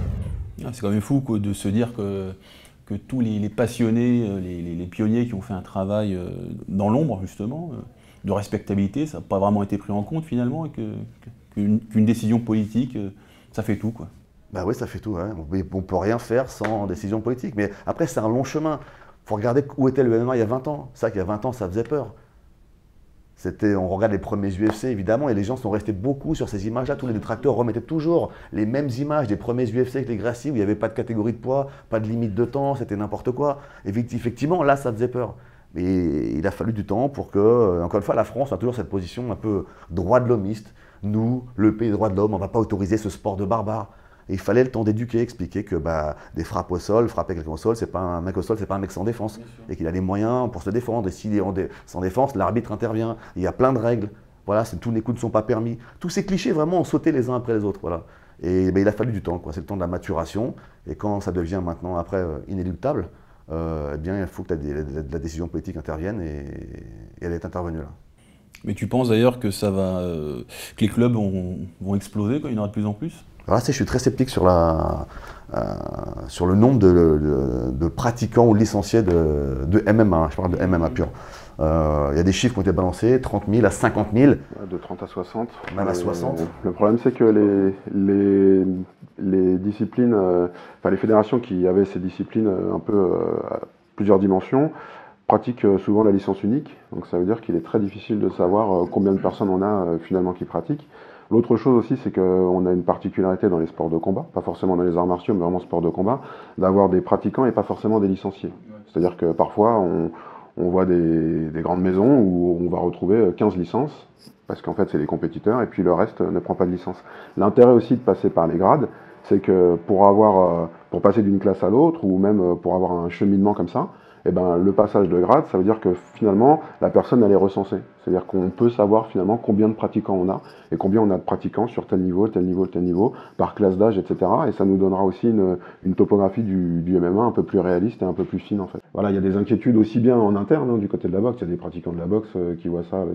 Ah, c'est quand même fou quoi, de se dire que que tous les passionnés, les pionniers qui ont fait un travail dans l'ombre, justement, de respectabilité, ça n'a pas vraiment été pris en compte finalement, et qu'une décision politique, ça fait tout, quoi. Bah oui, ça fait tout. Hein. On ne peut rien faire sans décision politique. Mais après, c'est un long chemin. Il faut regarder où était le MMA il y a 20 ans. C'est vrai qu'il y a 20 ans, ça faisait peur. On regarde les premiers UFC, évidemment, et les gens sont restés beaucoup sur ces images-là. Tous les détracteurs remettaient toujours les mêmes images des premiers UFC avec les Gracie, où il n'y avait pas de catégorie de poids, pas de limite de temps, c'était n'importe quoi. Et effectivement, là, ça faisait peur. Mais il a fallu du temps pour que, encore une fois, la France a toujours cette position un peu droit de l'hommiste. Nous, le pays des droits de l'homme, on ne va pas autoriser ce sport de barbare. Et il fallait le temps d'éduquer, expliquer que des frappes au sol, frapper quelqu'un au sol, c'est pas un mec au sol, c'est pas un mec sans défense. Et qu'il a les moyens pour se défendre. Et s'il est sans défense, l'arbitre intervient. Il y a plein de règles. Voilà, tous les coups ne sont pas permis. Tous ces clichés vraiment ont sauté les uns après les autres. Voilà. Et il a fallu du temps, quoi. C'est le temps de la maturation. Et quand ça devient maintenant après inéluctable, eh bien il faut que la décision politique intervienne et elle est intervenue là. Mais tu penses d'ailleurs que que les clubs vont exploser, quoi, il y en aura de plus en plus? Alors là, je suis très sceptique sur le nombre de pratiquants ou licenciés de MMA, hein, je parle de MMA pur. Il y a des chiffres qui ont été balancés, 30 000 à 50 000. De 30 à 60. Même à 60. Le problème, c'est que les disciplines, les fédérations qui avaient ces disciplines un peu à plusieurs dimensions, pratiquent souvent la licence unique. Donc ça veut dire qu'il est très difficile de savoir combien de personnes on a finalement qui pratiquent. L'autre chose aussi, c'est qu'on a une particularité dans les sports de combat, pas forcément dans les arts martiaux, mais vraiment sport de combat, d'avoir des pratiquants et pas forcément des licenciés. C'est-à-dire que parfois, on voit des grandes maisons où on va retrouver 15 licences, parce qu'en fait, c'est les compétiteurs, et puis le reste ne prend pas de licence. L'intérêt aussi de passer par les grades, c'est que pour passer d'une classe à l'autre, ou même pour avoir un cheminement comme ça, eh ben, le passage de grade, ça veut dire que finalement, la personne, elle est recensée. C'est-à-dire qu'on peut savoir finalement combien de pratiquants on a, et combien on a de pratiquants sur tel niveau, tel niveau, tel niveau, par classe d'âge, etc. Et ça nous donnera aussi une topographie du MMA un peu plus réaliste et un peu plus fine, en fait. Voilà, il y a des inquiétudes aussi bien en interne, hein, du côté de la boxe. Il y a des pratiquants de la boxe qui voient ça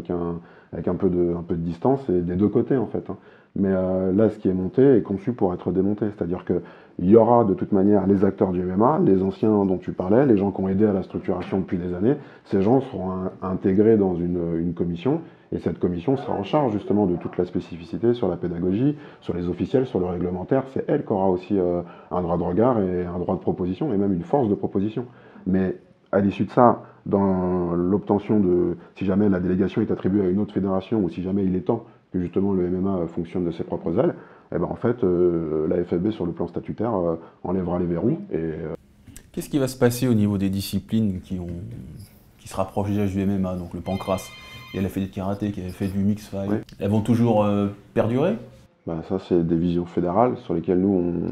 avec un peu de distance, et des deux côtés, en fait. Hein. Mais là, ce qui est monté est conçu pour être démonté. C'est-à-dire qu'il y aura de toute manière les acteurs du MMA, les anciens dont tu parlais, les gens qui ont aidé à la structuration depuis des années. Ces gens seront intégrés dans une commission, et cette commission sera en charge justement de toute la spécificité sur la pédagogie, sur les officiels, sur le réglementaire. C'est elle qui aura aussi un droit de regard et un droit de proposition, et même une force de proposition. Mais à l'issue de ça, dans l'obtention si jamais la délégation est attribuée à une autre fédération, ou si jamais il est temps que justement le MMA fonctionne de ses propres ailes, eh ben en fait, la FFB sur le plan statutaire enlèvera les verrous. Qu'est-ce qui va se passer au niveau des disciplines qui se rapprochent déjà du MMA, donc le pancrace? Il y a la fédé de karaté qui avait fait du mix fight. Oui. Elles vont toujours perdurer? Ça, c'est des visions fédérales sur lesquelles nous,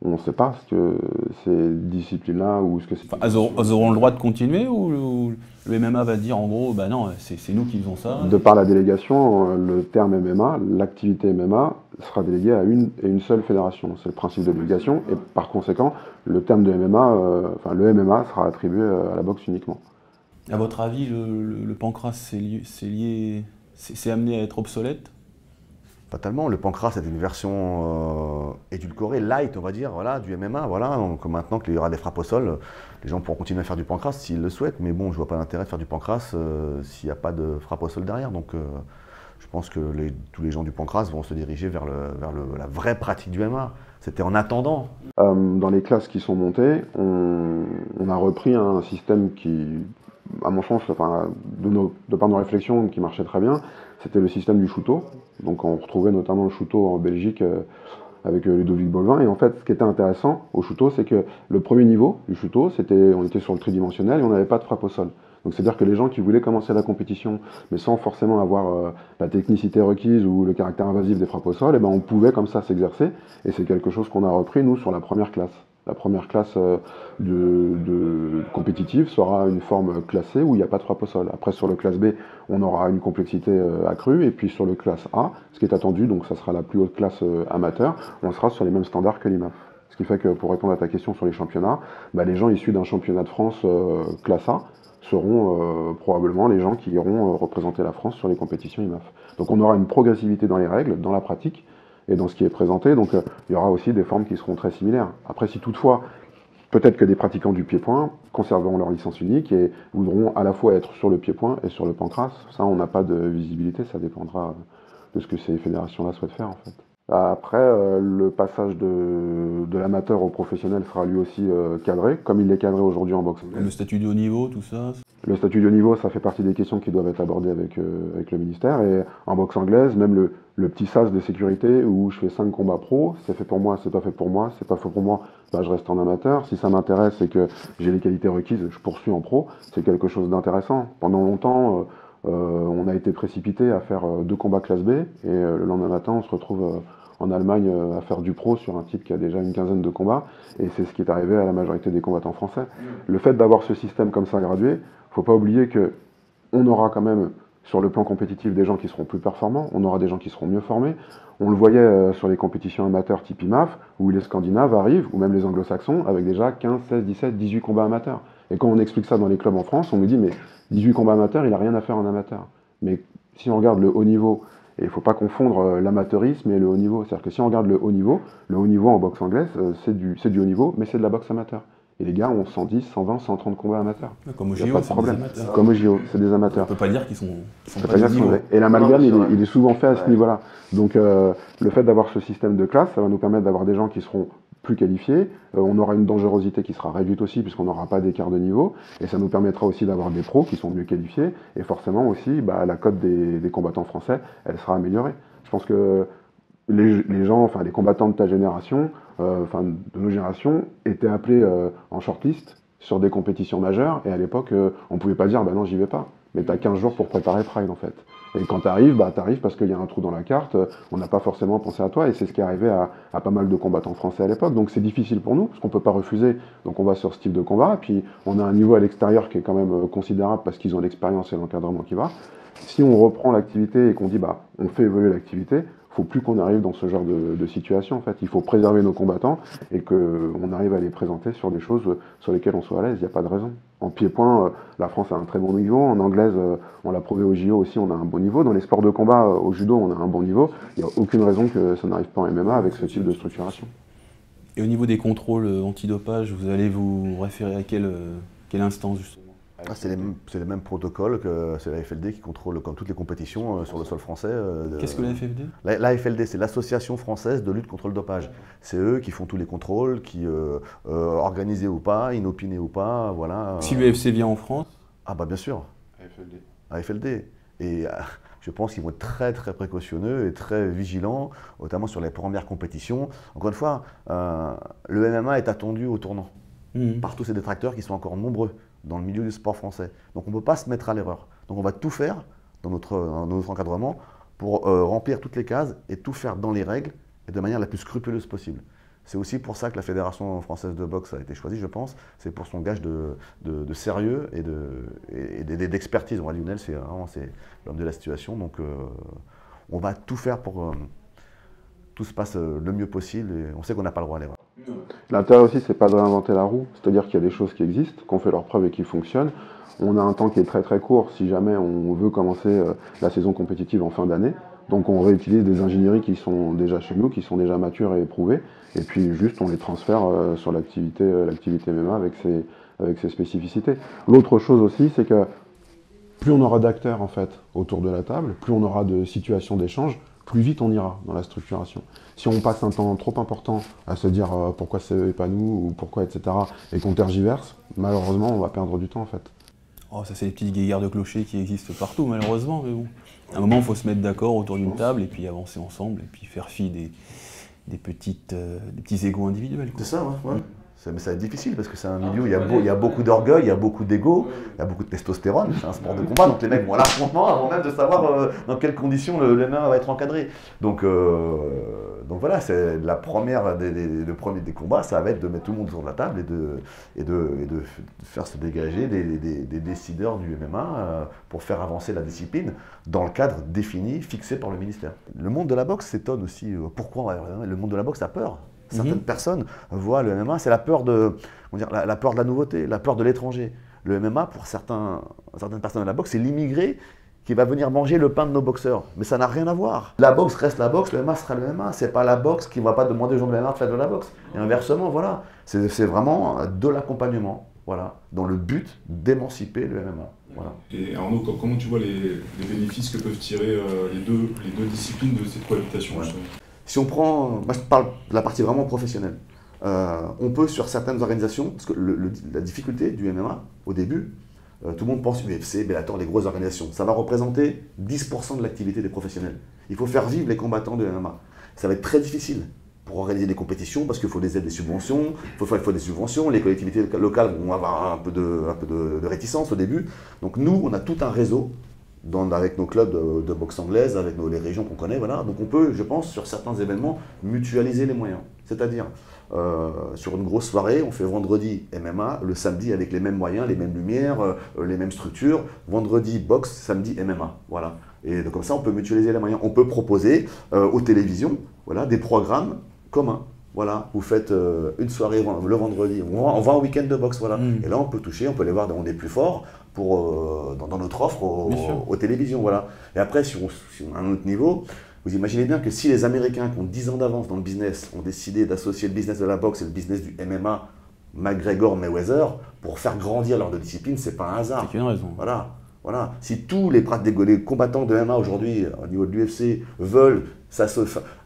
on ne sait pas ce que ces disciplines-là ou ce que c'est. Elles auront le droit de continuer, ou le MMA va dire en gros, bah non, c'est nous qui faisons ça? De par la délégation, le terme MMA, l'activité MMA sera déléguée à une seule fédération. C'est le principe de délégation, et par conséquent, le terme de MMA, le MMA sera attribué à la boxe uniquement. À votre avis, le pancrace, c'est amené à être obsolète? Pas tellement. Le pancrace est une version édulcorée, light, on va dire, voilà, du MMA. Voilà. Donc maintenant qu'il y aura des frappes au sol, les gens pourront continuer à faire du pancrace s'ils le souhaitent. Mais bon, je vois pas l'intérêt de faire du pancrace s'il n'y a pas de frappe au sol derrière. Donc je pense que tous les gens du pancrace vont se diriger vers la vraie pratique du MMA. C'était en attendant. Dans les classes qui sont montées, on a repris un système qui, à mon sens, de par nos réflexions, qui marchait très bien, c'était le système du Shooto. Donc on retrouvait notamment le Shooto en Belgique avec Ludovic Bolvin. Et en fait, ce qui était intéressant au Shooto, c'est que le premier niveau du Shooto, on était sur le tridimensionnel et on n'avait pas de frappe au sol. Donc c'est-à-dire que les gens qui voulaient commencer la compétition, mais sans forcément avoir la technicité requise ou le caractère invasif des frappes au sol, on pouvait comme ça s'exercer. Et c'est quelque chose qu'on a repris, nous, sur la première classe. La première classe de compétitive sera une forme classée où il n'y a pas de frappe au sol. Après, sur le classe B, on aura une complexité accrue. Et puis sur le classe A, ce qui est attendu, donc ça sera la plus haute classe amateur, on sera sur les mêmes standards que l'IMAF. Ce qui fait que, pour répondre à ta question sur les championnats, les gens issus d'un championnat de France classe A seront probablement les gens qui iront représenter la France sur les compétitions IMAF. Donc on aura une progressivité dans les règles, dans la pratique, et dans ce qui est présenté, donc il y aura aussi des formes qui seront très similaires. Après, si toutefois, peut-être que des pratiquants du pied-point conserveront leur licence unique et voudront à la fois être sur le pied-point et sur le pancrace. Ça, on n'a pas de visibilité, ça dépendra de ce que ces fédérations-là souhaitent faire en fait. Après, le passage de l'amateur au professionnel sera lui aussi cadré, comme il est cadré aujourd'hui en boxe anglaise. Le statut de haut niveau, tout ça? Le statut de haut niveau, ça fait partie des questions qui doivent être abordées avec le ministère. Et en boxe anglaise, même le petit sas de sécurité où je fais 5 combats pro, c'est fait pour moi, c'est pas fait pour moi, c'est pas fait pour moi, bah, je reste en amateur. Si ça m'intéresse et que j'ai les qualités requises, je poursuis en pro. C'est quelque chose d'intéressant. Pendant longtemps, on a été précipité à faire 2 combats classe B et le lendemain matin, on se retrouve en Allemagne à faire du pro sur un type qui a déjà une quinzaine de combats. Et c'est ce qui est arrivé à la majorité des combattants français. Le fait d'avoir ce système comme ça gradué, faut pas oublier qu'on aura quand même, sur le plan compétitif, des gens qui seront plus performants, on aura des gens qui seront mieux formés. On le voyait sur les compétitions amateurs type IMAF, où les Scandinaves arrivent, ou même les Anglo-Saxons, avec déjà 15, 16, 17, 18 combats amateurs. Et quand on explique ça dans les clubs en France, on nous dit, mais 18 combats amateurs, il n'a rien à faire en amateur. Mais si on regarde le haut niveau, et il ne faut pas confondre l'amateurisme et le haut niveau. C'est-à-dire que si on regarde le haut niveau en boxe anglaise, c'est du haut niveau, mais c'est de la boxe amateur. Et les gars ont 110, 120, 130 combats amateurs. Comme au JO, c'est des amateurs. Comme au JO, c'est des amateurs. On ne peut pas dire qu'ils sont pas dire qu'ils sont vrais. Et l'amalgame, il est souvent fait à ce niveau-là. Donc le fait d'avoir ce système de classe, ça va nous permettre d'avoir des gens qui seront plus qualifiés. On aura une dangerosité qui sera réduite aussi, puisqu'on n'aura pas d'écart de niveau. Et ça nous permettra aussi d'avoir des pros qui sont mieux qualifiés. Et forcément aussi, la cote des combattants français, elle sera améliorée. Je pense que les gens, enfin les combattants de ta génération, de nos générations, étaient appelés en shortlist sur des compétitions majeures, et à l'époque, on pouvait pas dire, bah non, j'y vais pas. Mais tu as 15 jours pour préparer Pride, en fait. Et quand tu arrives, t'arrives parce qu'il y a un trou dans la carte, on n'a pas forcément pensé à toi, et c'est ce qui est arrivé à pas mal de combattants français à l'époque. Donc c'est difficile pour nous, parce qu'on peut pas refuser, donc on va sur ce type de combat, et puis on a un niveau à l'extérieur qui est quand même considérable, parce qu'ils ont l'expérience et l'encadrement qui va. Si on reprend l'activité et qu'on dit, on fait évoluer l'activité, il ne faut plus qu'on arrive dans ce genre de situation, en fait. Il faut préserver nos combattants et qu'on arrive à les présenter sur des choses sur lesquelles on soit à l'aise. Il n'y a pas de raison. En pied-point, la France a un très bon niveau. En anglaise, on l'a prouvé au JO aussi, on a un bon niveau. Dans les sports de combat, au judo, on a un bon niveau. Il n'y a aucune raison que ça n'arrive pas en MMA avec ce type de structuration. Et au niveau des contrôles antidopage, vous allez vous référer à quelle instance, justement? C'est les mêmes protocoles que c'est la FLD qui contrôle comme toutes les compétitions sur le sol français. Qu'est-ce que la FLD? La FLD, c'est l'Association française de lutte contre le dopage. C'est eux qui font tous les contrôles, qui organisés ou pas, inopinés ou pas, voilà. Si l'UFC vient en France? Ah bah bien sûr. AFLD. Et je pense qu'ils vont être très très précautionneux et très vigilants, notamment sur les premières compétitions. Encore une fois, le MMA est attendu au tournant par tous ces détracteurs qui sont encore nombreux dans le milieu du sport français. Donc on ne peut pas se mettre à l'erreur. Donc on va tout faire dans notre encadrement pour remplir toutes les cases et tout faire dans les règles et de manière la plus scrupuleuse possible. C'est aussi pour ça que la Fédération française de boxe a été choisie, je pense. C'est pour son gage de sérieux et d'expertise. Lionel, c'est l'homme de la situation. Donc on va tout faire pour que tout se passe le mieux possible. Et on sait qu'on n'a pas le droit à l'erreur. L'intérêt aussi, c'est pas de réinventer la roue, c'est-à-dire qu'il y a des choses qui existent, qu'on fait leurs preuves et qui fonctionnent. On a un temps qui est très très court si jamais on veut commencer la saison compétitive en fin d'année. Donc on réutilise des ingénieries qui sont déjà chez nous, qui sont déjà matures et éprouvées, et puis juste on les transfère sur l'activité MMA avec ses spécificités. L'autre chose aussi, c'est que plus on aura d'acteurs en fait autour de la table, plus on aura de situations d'échange, plus vite on ira dans la structuration. Si on passe un temps trop important à se dire pourquoi c'est eux et pas nous, ou pourquoi, etc., et qu'on tergiverse, malheureusement, on va perdre du temps, en fait. Oh, ça, c'est les petites guéguerres de clochers qui existent partout, malheureusement, mais bon. À un moment, il faut se mettre d'accord autour d'une table, et puis avancer ensemble, et puis faire fi des petits égos individuels. C'est ça, ouais. Mais ça va être difficile parce que c'est un milieu où il y a beaucoup d'orgueil, il y a beaucoup d'ego, il y a beaucoup de testostérone, c'est un sport de combat, donc les mecs vont à l'affrontement avant même de savoir dans quelles conditions le MMA va être encadré. Donc voilà, c'est la première des combats, ça va être de mettre tout le monde sur la table et de faire se dégager des décideurs du MMA pour faire avancer la discipline dans le cadre défini, fixé par le ministère. Le monde de la boxe s'étonne aussi. Pourquoi le monde de la boxe a peur? Certaines personnes voient le MMA, c'est la peur la peur de la nouveauté, la peur de l'étranger. Le MMA, pour certaines personnes de la boxe, c'est l'immigré qui va venir manger le pain de nos boxeurs. Mais ça n'a rien à voir. La boxe reste la boxe, le MMA sera le MMA. C'est pas la boxe qui ne va pas demander aux gens de la MMA de faire de la boxe. Et inversement, voilà. C'est vraiment de l'accompagnement, voilà, dans le but d'émanciper le MMA. Voilà. Et Arnaud, comment tu vois les bénéfices que peuvent tirer les deux disciplines de cette cohabitation? Si on prend, moi je parle de la partie vraiment professionnelle, on peut sur certaines organisations, parce que la difficulté du MMA au début, tout le monde pense UFC, Bellator, les grosses organisations, ça va représenter 10% de l'activité des professionnels. Il faut faire vivre les combattants de MMA. Ça va être très difficile pour organiser des compétitions parce qu'il faut des aides, des subventions, il faut des subventions, les collectivités locales vont avoir un peu de réticence au début. Donc nous, on a tout un réseau avec nos clubs de boxe anglaise, avec les régions qu'on connaît, voilà. Donc on peut, je pense, sur certains événements, mutualiser les moyens. C'est-à-dire, sur une grosse soirée, on fait vendredi MMA, le samedi avec les mêmes moyens, les mêmes lumières, les mêmes structures, vendredi boxe, samedi MMA, voilà. Et donc, comme ça, on peut mutualiser les moyens. On peut proposer aux télévisions, voilà, des programmes communs. Voilà, vous faites une soirée le vendredi, on va en week-end de boxe, voilà. Et là, on peut toucher, on peut les voir on est plus fort dans notre offre aux télévisions, voilà. Et après, si on a un autre niveau, vous imaginez bien que si les Américains qui ont 10 ans d'avance dans le business ont décidé d'associer le business de la boxe et le business du MMA, McGregor, Mayweather, pour faire grandir leurs deux disciplines, c'est pas un hasard. C'est une raison. Voilà. Voilà. Si tous les combattants de MMA aujourd'hui, au niveau de l'UFC, veulent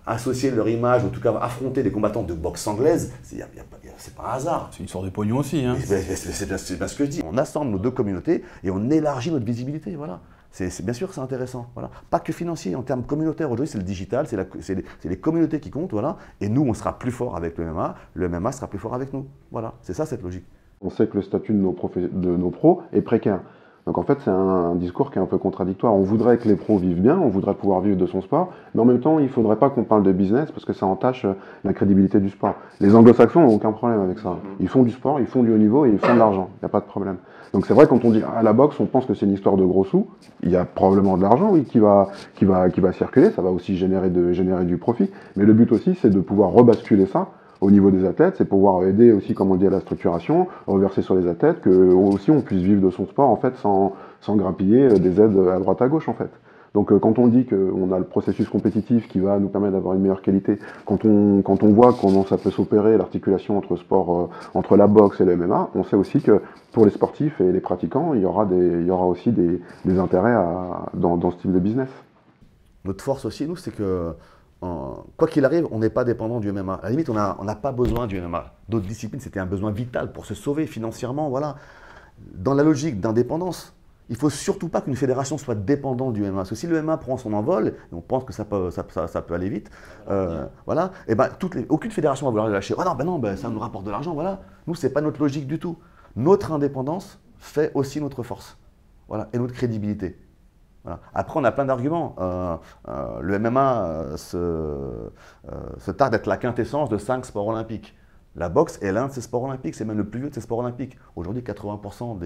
associer leur image, en tout cas affronter des combattants de boxe anglaise, c'est pas un hasard. C'est une sorte de pognon aussi. Hein. C'est bien ce que je dis. On assemble nos deux communautés et on élargit notre visibilité. Voilà. Bien sûr que c'est intéressant. Voilà. Pas que financier, en termes communautaires. Aujourd'hui, c'est le digital, c'est les communautés qui comptent. Voilà. Et nous, on sera plus fort avec le MMA sera plus fort avec nous. Voilà. C'est ça cette logique. On sait que le statut de nos pros est précaire. Donc en fait, c'est un discours qui est un peu contradictoire. On voudrait que les pros vivent bien, on voudrait pouvoir vivre de son sport, mais en même temps, il ne faudrait pas qu'on parle de business parce que ça entache la crédibilité du sport. Les anglo-saxons n'ont aucun problème avec ça. Ils font du sport, ils font du haut niveau et ils font de l'argent. Il n'y a pas de problème. Donc c'est vrai, quand on dit à la boxe, on pense que c'est une histoire de gros sous. Il y a probablement de l'argent, oui, qui va circuler. Ça va aussi générer du profit. Mais le but aussi, c'est de pouvoir rebasculer ça au niveau des athlètes, c'est pouvoir aider aussi, comme on dit, à la structuration, reverser sur les athlètes, que aussi on puisse vivre de son sport en fait sans grappiller des aides à droite à gauche en fait. Donc quand on dit qu'on a le processus compétitif qui va nous permettre d'avoir une meilleure qualité, quand on voit comment ça peut s'opérer, l'articulation entre sport, entre la boxe et le MMA, on sait aussi que pour les sportifs et les pratiquants, il y aura aussi des intérêts dans ce type de business. Notre force aussi, nous, c'est que quoi qu'il arrive, on n'est pas dépendant du MMA. À la limite, on n'a pas besoin du MMA. D'autres disciplines, c'était un besoin vital pour se sauver financièrement. Voilà. Dans la logique d'indépendance, il ne faut surtout pas qu'une fédération soit dépendante du MMA. Parce que si le MMA prend son envol, et on pense que ça peut aller vite, voilà, et ben, aucune fédération va vouloir le lâcher. Oh non, ça nous rapporte de l'argent. Voilà. Nous, ce n'est pas notre logique du tout. Notre indépendance fait aussi notre force, voilà, et notre crédibilité. Voilà. Après, on a plein d'arguments. Le MMA se tarde d'être la quintessence de 5 sports olympiques. La boxe est l'un de ces sports olympiques, c'est même le plus vieux de ces sports olympiques. Aujourd'hui, 80%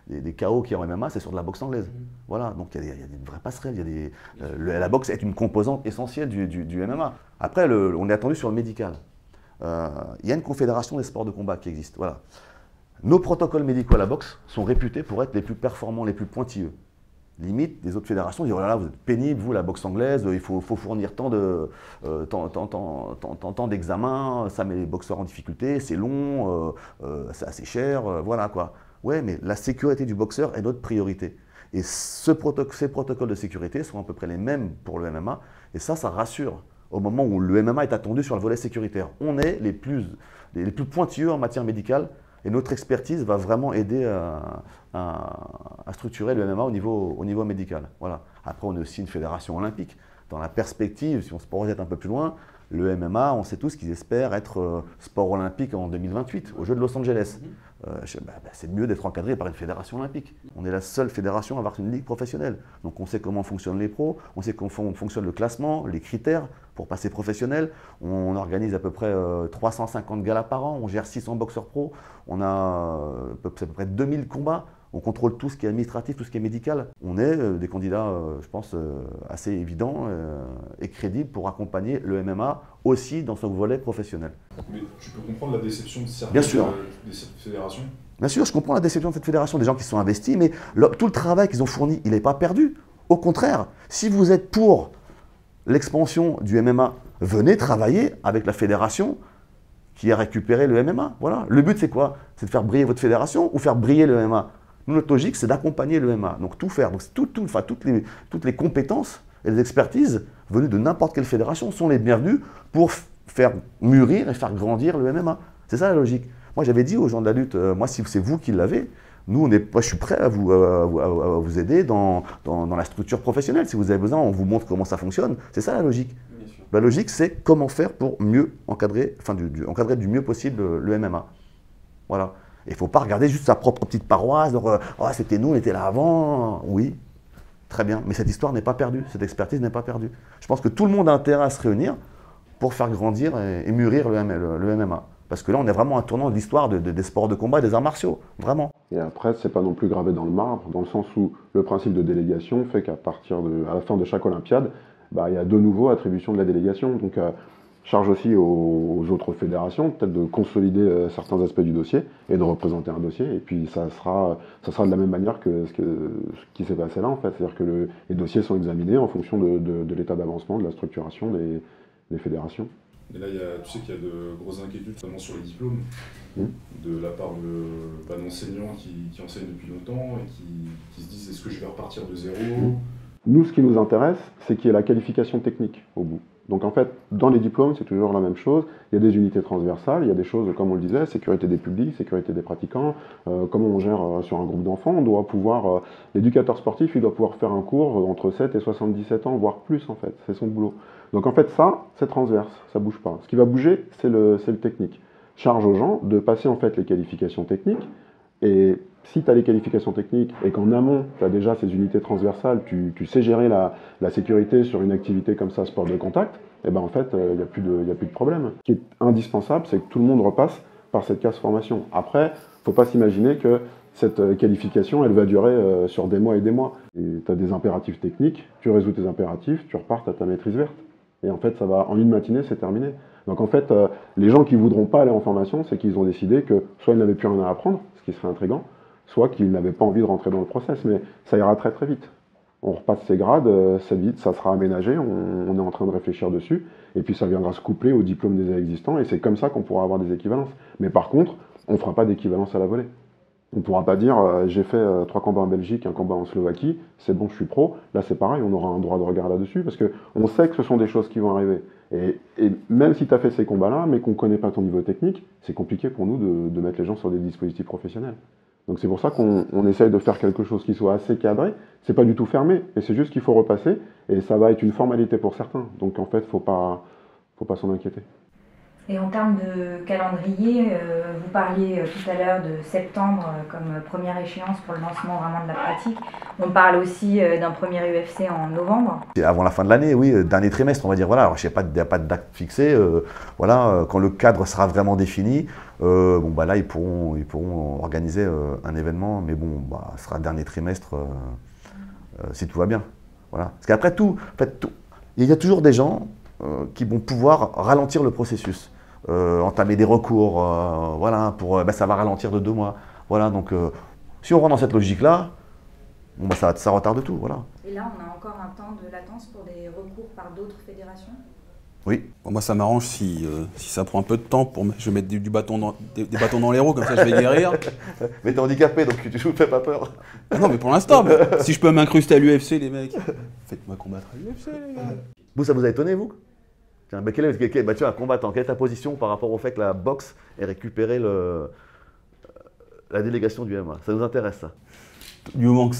des KO qui ont MMA, c'est sur de la boxe anglaise. Voilà, donc il y a des vraies passerelles. La boxe est une composante essentielle du MMA. Après, on est attendu sur le médical. Il y a une confédération des sports de combat qui existe. Voilà. Nos protocoles médicaux à la boxe sont réputés pour être les plus performants, les plus pointilleux. Limite, des autres fédérations disent « Oh là là, vous êtes pénible, vous, la boxe anglaise, il faut fournir tant d'examens, ça met les boxeurs en difficulté, c'est long, c'est assez cher, voilà quoi. » Ouais, mais la sécurité du boxeur est notre priorité. Et ces protocoles de sécurité sont à peu près les mêmes pour le MMA, et ça rassure au moment où le MMA est attendu sur le volet sécuritaire. On est les plus pointilleux en matière médicale, et notre expertise va vraiment aider à structurer le MMA au niveau médical. Voilà. Après, on est aussi une fédération olympique. Dans la perspective, si on se projette un peu plus loin, le MMA, on sait tous qu'ils espèrent être sport olympique en 2028, aux Jeux de Los Angeles. C'est mieux d'être encadré par une fédération olympique. On est la seule fédération à avoir une ligue professionnelle. Donc on sait comment fonctionnent les pros, on sait comment fonctionne le classement, les critères pour passer professionnel. On organise à peu près 350 galas par an, on gère 600 boxeurs pros, on a à peu près 2000 combats. On contrôle tout ce qui est administratif, tout ce qui est médical. On est des candidats, je pense, assez évidents et crédibles pour accompagner le MMA aussi dans son volet professionnel. Mais tu peux comprendre la déception de certaines de cette fédération? Bien sûr, je comprends la déception de cette fédération, des gens qui se sont investis, mais tout le travail qu'ils ont fourni, il n'est pas perdu. Au contraire, si vous êtes pour l'expansion du MMA, venez travailler avec la fédération qui a récupéré le MMA. Voilà. Le but, c'est quoi? C'est de faire briller votre fédération ou faire briller le MMA. Nous, notre logique, c'est d'accompagner le MMA. Donc, tout faire. Donc, toutes les compétences et les expertises venues de n'importe quelle fédération sont les bienvenues pour faire mûrir et faire grandir le MMA. C'est ça la logique. Moi, j'avais dit aux gens de la lutte, moi, si c'est vous qui l'avez, moi, je suis prêt à vous aider dans la structure professionnelle. Si vous avez besoin, on vous montre comment ça fonctionne. C'est ça la logique. La logique, c'est comment faire pour mieux encadrer, encadrer du mieux possible le MMA. Voilà. Il ne faut pas regarder juste sa propre petite paroisse, oh, c'était nous, on était là avant. Oui, très bien, mais cette histoire n'est pas perdue, cette expertise n'est pas perdue. Je pense que tout le monde a intérêt à se réunir pour faire grandir et mûrir le MMA. Parce que là, on est vraiment à un tournant de l'histoire des sports de combat et des arts martiaux, vraiment. Et après, c'est pas non plus gravé dans le marbre, dans le sens où le principe de délégation fait qu'à la fin de chaque Olympiade, il y a de nouveau attribution de la délégation. Donc, charge aussi aux autres fédérations peut-être de consolider certains aspects du dossier et de représenter un dossier. Et puis ça sera de la même manière que ce qui s'est passé là en fait. C'est-à-dire que les dossiers sont examinés en fonction de l'état d'avancement, de la structuration des fédérations. Et là, tu sais qu'il y a de grosses inquiétudes, notamment sur les diplômes, de la part d'enseignants qui enseignent depuis longtemps et qui se disent est-ce que je vais repartir de zéro? Nous, ce qui nous intéresse, c'est qu'il y ait la qualification technique au bout. Donc en fait, dans les diplômes, c'est toujours la même chose. Il y a des unités transversales, il y a des choses, comme on le disait, sécurité des publics, sécurité des pratiquants, comment on gère sur un groupe d'enfants. On doit pouvoir, l'éducateur sportif, il doit pouvoir faire un cours entre 7 et 77 ans, voire plus en fait, c'est son boulot. Donc en fait, ça, c'est transverse, ça bouge pas. Ce qui va bouger, c'est le technique. Charge aux gens de passer en fait les qualifications techniques. Et si tu as les qualifications techniques et qu'en amont, tu as déjà ces unités transversales, tu sais gérer la sécurité sur une activité comme ça, sport de contact, et ben en fait, il n'y a plus de problème. Ce qui est indispensable, c'est que tout le monde repasse par cette case formation. Après, il ne faut pas s'imaginer que cette qualification, elle va durer sur des mois et des mois. Tu as des impératifs techniques, tu résous tes impératifs, tu repars à ta maîtrise verte. Et en fait, ça va en une matinée, c'est terminé. Donc en fait, les gens qui ne voudront pas aller en formation, c'est qu'ils ont décidé que soit ils n'avaient plus rien à apprendre, ce qui serait intriguant, soit qu'ils n'avaient pas envie de rentrer dans le process, mais ça ira très très vite. On repasse ses grades, c'est vite, ça sera aménagé, on est en train de réfléchir dessus, et puis ça viendra se coupler au diplôme déjà existant, et c'est comme ça qu'on pourra avoir des équivalences. Mais par contre, on ne fera pas d'équivalence à la volée. On ne pourra pas dire j'ai fait 3 combats en Belgique, un combat en Slovaquie, c'est bon, je suis pro. Là, c'est pareil, on aura un droit de regard là-dessus, parce qu'on sait que ce sont des choses qui vont arriver. Et même si tu as fait ces combats-là, mais qu'on ne connaît pas ton niveau technique, c'est compliqué pour nous de mettre les gens sur des dispositifs professionnels. Donc c'est pour ça qu'on essaye de faire quelque chose qui soit assez cadré. C'est pas du tout fermé, et c'est juste qu'il faut repasser, et ça va être une formalité pour certains. Donc en fait, faut pas s'en inquiéter. Et en termes de calendrier, vous parliez tout à l'heure de septembre comme première échéance pour le lancement vraiment de la pratique. On parle aussi d'un premier UFC en novembre. Avant la fin de l'année, oui, dernier trimestre, on va dire. Voilà, alors, il n'y a pas de date fixée. Voilà, quand le cadre sera vraiment défini, là, ils pourront organiser un événement, mais bon, ce sera dernier trimestre si tout va bien. Voilà. Parce qu'après il y a toujours des gens qui vont pouvoir ralentir le processus. Entamer des recours, voilà, ça va ralentir de 2 mois. Voilà, donc si on rentre dans cette logique-là, ça retarde tout, voilà. Et là, on a encore un temps de latence pour des recours par d'autres fédérations? Oui. Bon, moi, ça m'arrange si ça prend un peu de temps. Je vais mettre des bâtons dans les roues, comme ça je vais guérir. Mais t'es handicapé, donc tu ne fais pas peur. Ah non, mais pour l'instant, si je peux m'incruster à l'UFC, les mecs, faites-moi combattre à l'UFC, les gars. Vous, ça vous a étonné, vous? Tiens, tu es un combattant, quelle est ta position par rapport au fait que la boxe ait récupéré la délégation du MMA? Ça nous intéresse, ça? Du moment que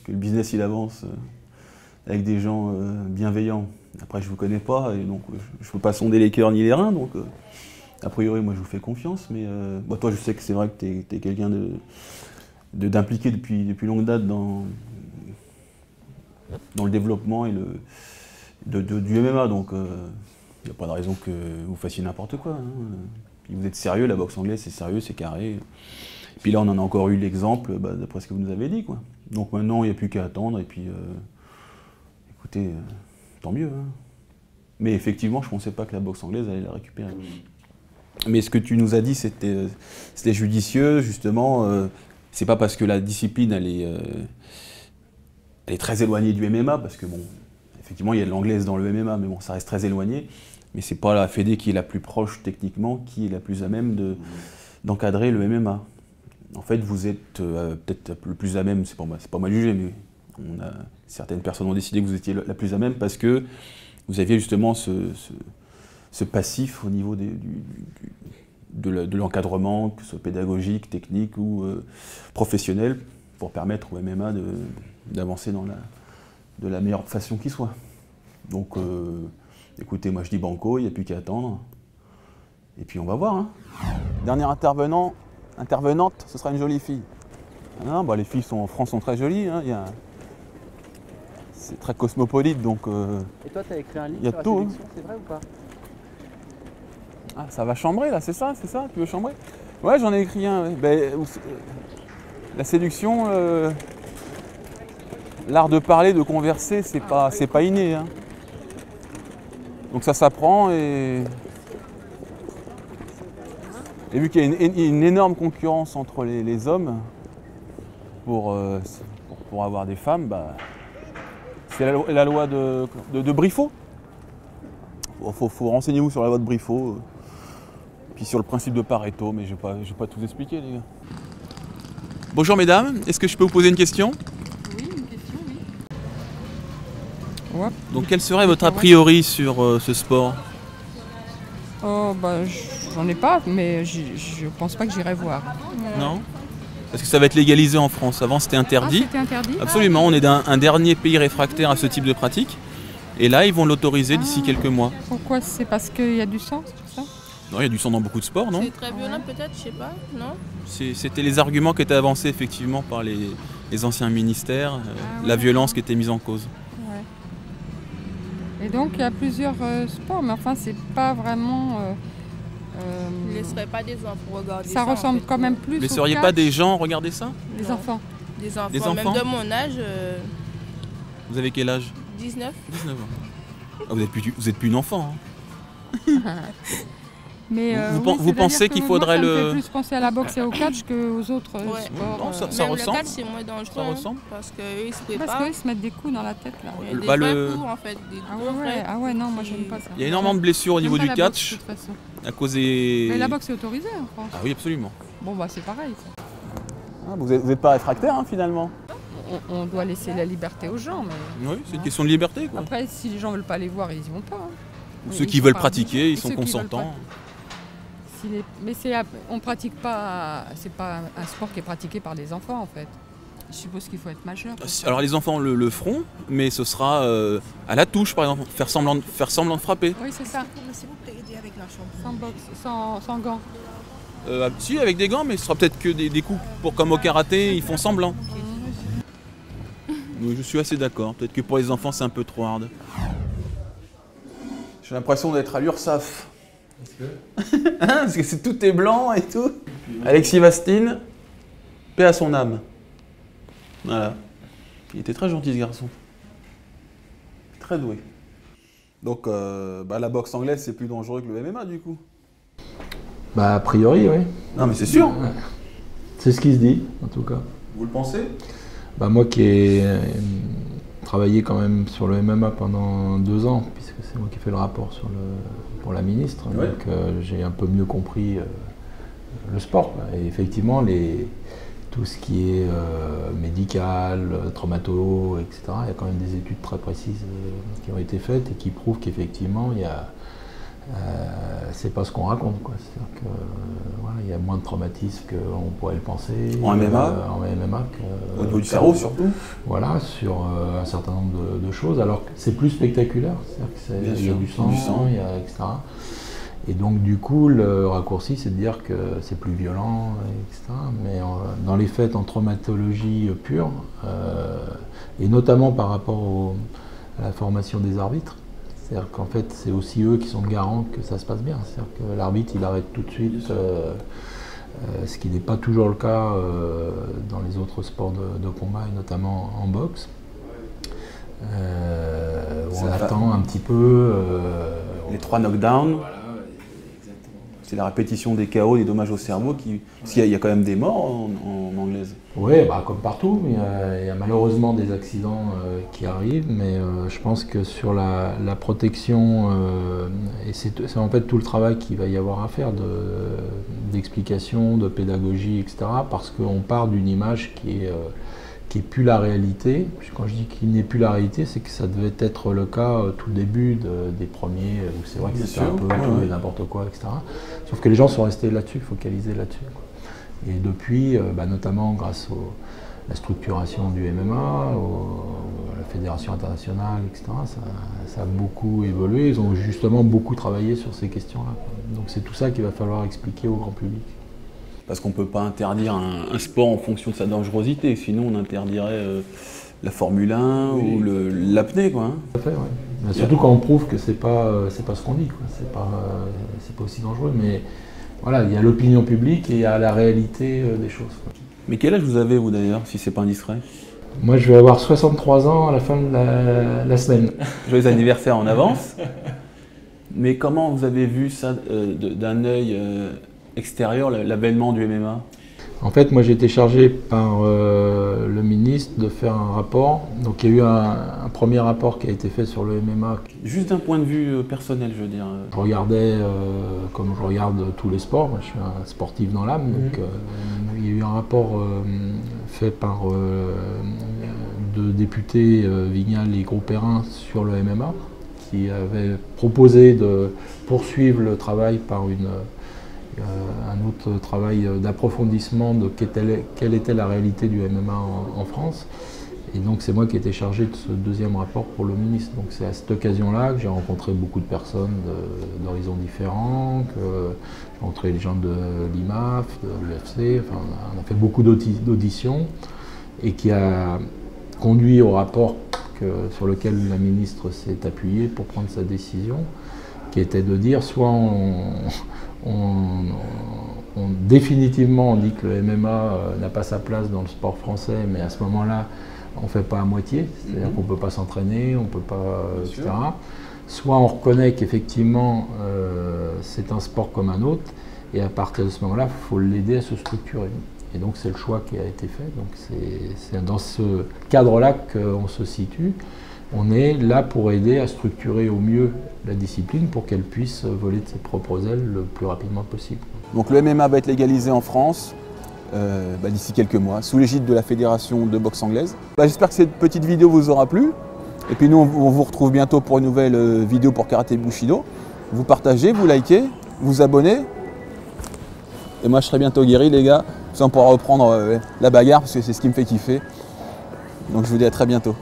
le business il avance avec des gens bienveillants. Après, je ne vous connais pas, et donc je ne peux pas sonder les cœurs ni les reins, donc a priori, moi je vous fais confiance, mais toi je sais que c'est vrai que tu es quelqu'un d'impliqué depuis longue date dans le développement et du MMA, donc il n'y a pas de raison que vous fassiez n'importe quoi. Hein. Puis vous êtes sérieux, la boxe anglaise c'est sérieux, c'est carré. Et puis là on en a encore eu l'exemple d'après ce que vous nous avez dit, quoi. Donc maintenant il n'y a plus qu'à attendre et puis écoutez, tant mieux. Hein. Mais effectivement je ne pensais pas que la boxe anglaise allait la récupérer. Mais ce que tu nous as dit c'était judicieux, justement, c'est pas parce que la discipline elle elle est très éloignée du MMA, parce que bon, effectivement, il y a de l'anglaise dans le MMA, mais bon, ça reste très éloigné. Mais c'est pas la fédé qui est la plus proche techniquement, qui est la plus à même d'encadrer le MMA. En fait, vous êtes peut-être le plus à même, c'est pas moi de juger, mais certaines personnes ont décidé que vous étiez la plus à même parce que vous aviez justement ce passif au niveau de l'encadrement, que ce soit pédagogique, technique ou professionnel, pour permettre au MMA d'avancer de la meilleure façon qui soit. Donc, écoutez, moi je dis banco, il n'y a plus qu'à attendre. Et puis on va voir. Hein. Dernier intervenante, ce sera une jolie fille. Non, bah, les filles en France sont très jolies. Hein. C'est très cosmopolite, donc... Et toi, tu as écrit un livre sur la séduction, c'est vrai ou pas? Ah, ça va chambrer là, c'est ça? Tu veux chambrer? Ouais, j'en ai écrit un. Ouais. Ben, la séduction, l'art de parler, de converser, c'est pas inné. Hein. Donc ça s'apprend et vu qu'il y a une énorme concurrence entre les hommes pour avoir des femmes, bah, c'est la loi de Briffaut. Faut renseignez-vous sur la loi de Briffaut, puis sur le principe de Pareto, mais je vais pas tout expliquer, les gars. Bonjour mesdames, est-ce que je peux vous poser une question? Oui, une question, oui. Ouais. Donc quel serait votre a priori sur ce sport? Oh, bah, j'en ai pas, mais je pense pas que j'irai voir. Non? Parce que ça va être légalisé en France. Avant c'était interdit. Ah, c'était interdit? Absolument, on est un dernier pays réfractaire à ce type de pratique. Et là, ils vont l'autoriser d'ici quelques mois. Pourquoi? C'est parce qu'il y a du sang, c'est tout ça? Non, il y a du sang dans beaucoup de sports, non? C'est très violent peut-être, je sais pas, non? C'était les arguments qui étaient avancés effectivement par les anciens ministères, la violence qui était mise en cause. Ouais. Et donc il y a plusieurs sports, mais enfin c'est pas vraiment... Vous ne laisserez pas des enfants regarder ça. Ça ressemble quand même plus Vous ne au laisseriez catch. pas des gens regarder ça? Des enfants. Des enfants, Des enfants? même de mon âge. Vous avez quel âge? 19. 19 ans. Ah, vous êtes plus une enfant. Hein. Mais vous pensez qu'il faudrait ça me le... fait plus penser à la boxe et au catch qu'aux autres sports. Non, ça Même ressemble. le catch, c'est moins dangereux. Ça ressemble. Parce qu'eux, ils se préparent. Parce qu'eux, ils se mettent des coups dans la tête, là. Il y a des vrais coups, en fait. Des gros vrais Ah ouais, non, moi, j'aime pas ça. Il y a énormément de blessures au niveau du catch. Boxe, de toute façon. À cause des... Mais la boxe est autorisée en France. Ah oui, absolument. Bon, bah, c'est pareil, ça. Ah, vous n'êtes pas réfractaire, hein, finalement. On doit laisser la liberté aux gens, mais... Oui, c'est une question de liberté, quoi. Après, si les gens veulent pas les voir, ils y vont pas. Hein. Ou ceux qui veulent pratiquer, ils sont consentants. Mais on pratique pas... C'est pas un sport qui est pratiqué par les enfants, en fait. Je suppose qu'il faut être majeur. Alors les enfants le feront, mais ce sera à la touche, par exemple, faire semblant de frapper. Oui, c'est ça. S'il vous plaît, aider avec la chambre. Sans boxe, sans gants. Si, avec des gants, mais ce sera peut-être que des coups comme au karaté, ils font semblant. Oui, je suis assez d'accord. Peut-être que pour les enfants, c'est un peu trop hard. J'ai l'impression d'être à l'URSSAF. Parce que tout est blanc et tout. Alexis Vastine, paix à son âme. Voilà. Il était très gentil, ce garçon. Très doué. Donc, la boxe anglaise, c'est plus dangereux que le MMA, du coup. Bah, a priori, oui. Non, mais c'est sûr. Ouais. C'est ce qui se dit, en tout cas. Vous le pensez? Bah, moi qui ai travaillé quand même sur le MMA pendant 2 ans, puisque c'est moi qui ai fait le rapport pour la ministre, ouais. Donc j'ai un peu mieux compris le sport. Et effectivement, tout ce qui est médical, traumato, etc., il y a quand même des études très précises qui ont été faites et qui prouvent qu'effectivement, c'est pas ce qu'on raconte, quoi. C'est-à-dire que il y a moins de traumatisme qu'on pourrait le penser. En MMA au niveau du cerveau surtout. Voilà, sur un certain nombre de choses, alors que c'est plus spectaculaire, c'est-à-dire qu'il y a du sang, il y a etc. Et donc du coup, le raccourci, c'est de dire que c'est plus violent, etc. Mais dans les faits, en traumatologie pure, et notamment par rapport à la formation des arbitres, c'est-à-dire qu'en fait, c'est aussi eux qui sont garants que ça se passe bien. C'est-à-dire que l'arbitre, il arrête tout de suite, ce qui n'est pas toujours le cas dans les autres sports de combat, et notamment en boxe. On attend un petit peu. Les 3 knockdowns. C'est la répétition des KO, des dommages au cerveau, parce qu'il y a quand même des morts en anglaise. Oui, bah, comme partout, il y a malheureusement des accidents qui arrivent, mais je pense que sur la protection, et c'est en fait tout le travail qu'il va y avoir à faire d'explication, de pédagogie, etc., parce qu'on part d'une image qui est plus la réalité. Quand je dis qu'il n'est plus la réalité, c'est que ça devait être le cas tout début des premiers, où c'est vrai que c'était un peu tout et n'importe quoi, etc. Sauf que les gens sont restés là-dessus, focalisés là-dessus. Et depuis, notamment grâce à la structuration du MMA, à la Fédération internationale, etc., ça a beaucoup évolué. Ils ont justement beaucoup travaillé sur ces questions-là. Donc c'est tout ça qu'il va falloir expliquer au grand public. Parce qu'on ne peut pas interdire un sport en fonction de sa dangerosité, sinon on interdirait la Formule 1 ou l'apnée, quoi. Tout à fait, oui. Surtout quand on prouve que c'est pas ce qu'on dit, quoi. C'est pas aussi dangereux, mais voilà, il y a l'opinion publique et il y a la réalité des choses, quoi. Mais quel âge vous avez, vous d'ailleurs, si c'est pas indiscret? Moi, je vais avoir 63 ans à la fin de la semaine. Joyeux anniversaire en avance. Mais comment vous avez vu ça d'un œil extérieur, l'avènement du MMA? En fait, moi j'ai été chargé par le ministre de faire un rapport. Donc il y a eu un premier rapport qui a été fait sur le MMA. Juste d'un point de vue personnel, je veux dire. Je regardais, comme je regarde tous les sports, moi je suis un sportif dans l'âme, donc il y a eu un rapport fait par deux députés, Vignal et Gros-Perrin, sur le MMA, qui avait proposé de poursuivre le travail par un autre travail d'approfondissement de quelle était la réalité du MMA en France. Et donc c'est moi qui ai été chargé de ce deuxième rapport pour le ministre. Donc c'est à cette occasion-là que j'ai rencontré beaucoup de personnes d'horizons différents, que j'ai rencontré les gens de l'IMAF, de l'UFC, enfin on a fait beaucoup d'auditions et qui a conduit au rapport sur lequel la ministre s'est appuyée pour prendre sa décision, qui était de dire soit définitivement on dit que le MMA n'a pas sa place dans le sport français, mais à ce moment-là on ne fait pas à moitié, c'est-à-dire qu'on ne peut pas s'entraîner, on ne peut pas, etc. Soit on reconnaît qu'effectivement c'est un sport comme un autre, et à partir de ce moment-là, il faut l'aider à se structurer. Et donc c'est le choix qui a été fait, donc c'est dans ce cadre-là qu'on se situe. On est là pour aider à structurer au mieux la discipline pour qu'elle puisse voler de ses propres ailes le plus rapidement possible. Donc le MMA va être légalisé en France d'ici quelques mois, sous l'égide de la Fédération de boxe anglaise. J'espère que cette petite vidéo vous aura plu. Et puis nous, on vous retrouve bientôt pour une nouvelle vidéo pour Karaté Bushido. Vous partagez, vous likez, vous abonnez. Et moi je serai bientôt guéri les gars. On pourra reprendre la bagarre parce que c'est ce qui me fait kiffer. Donc je vous dis à très bientôt.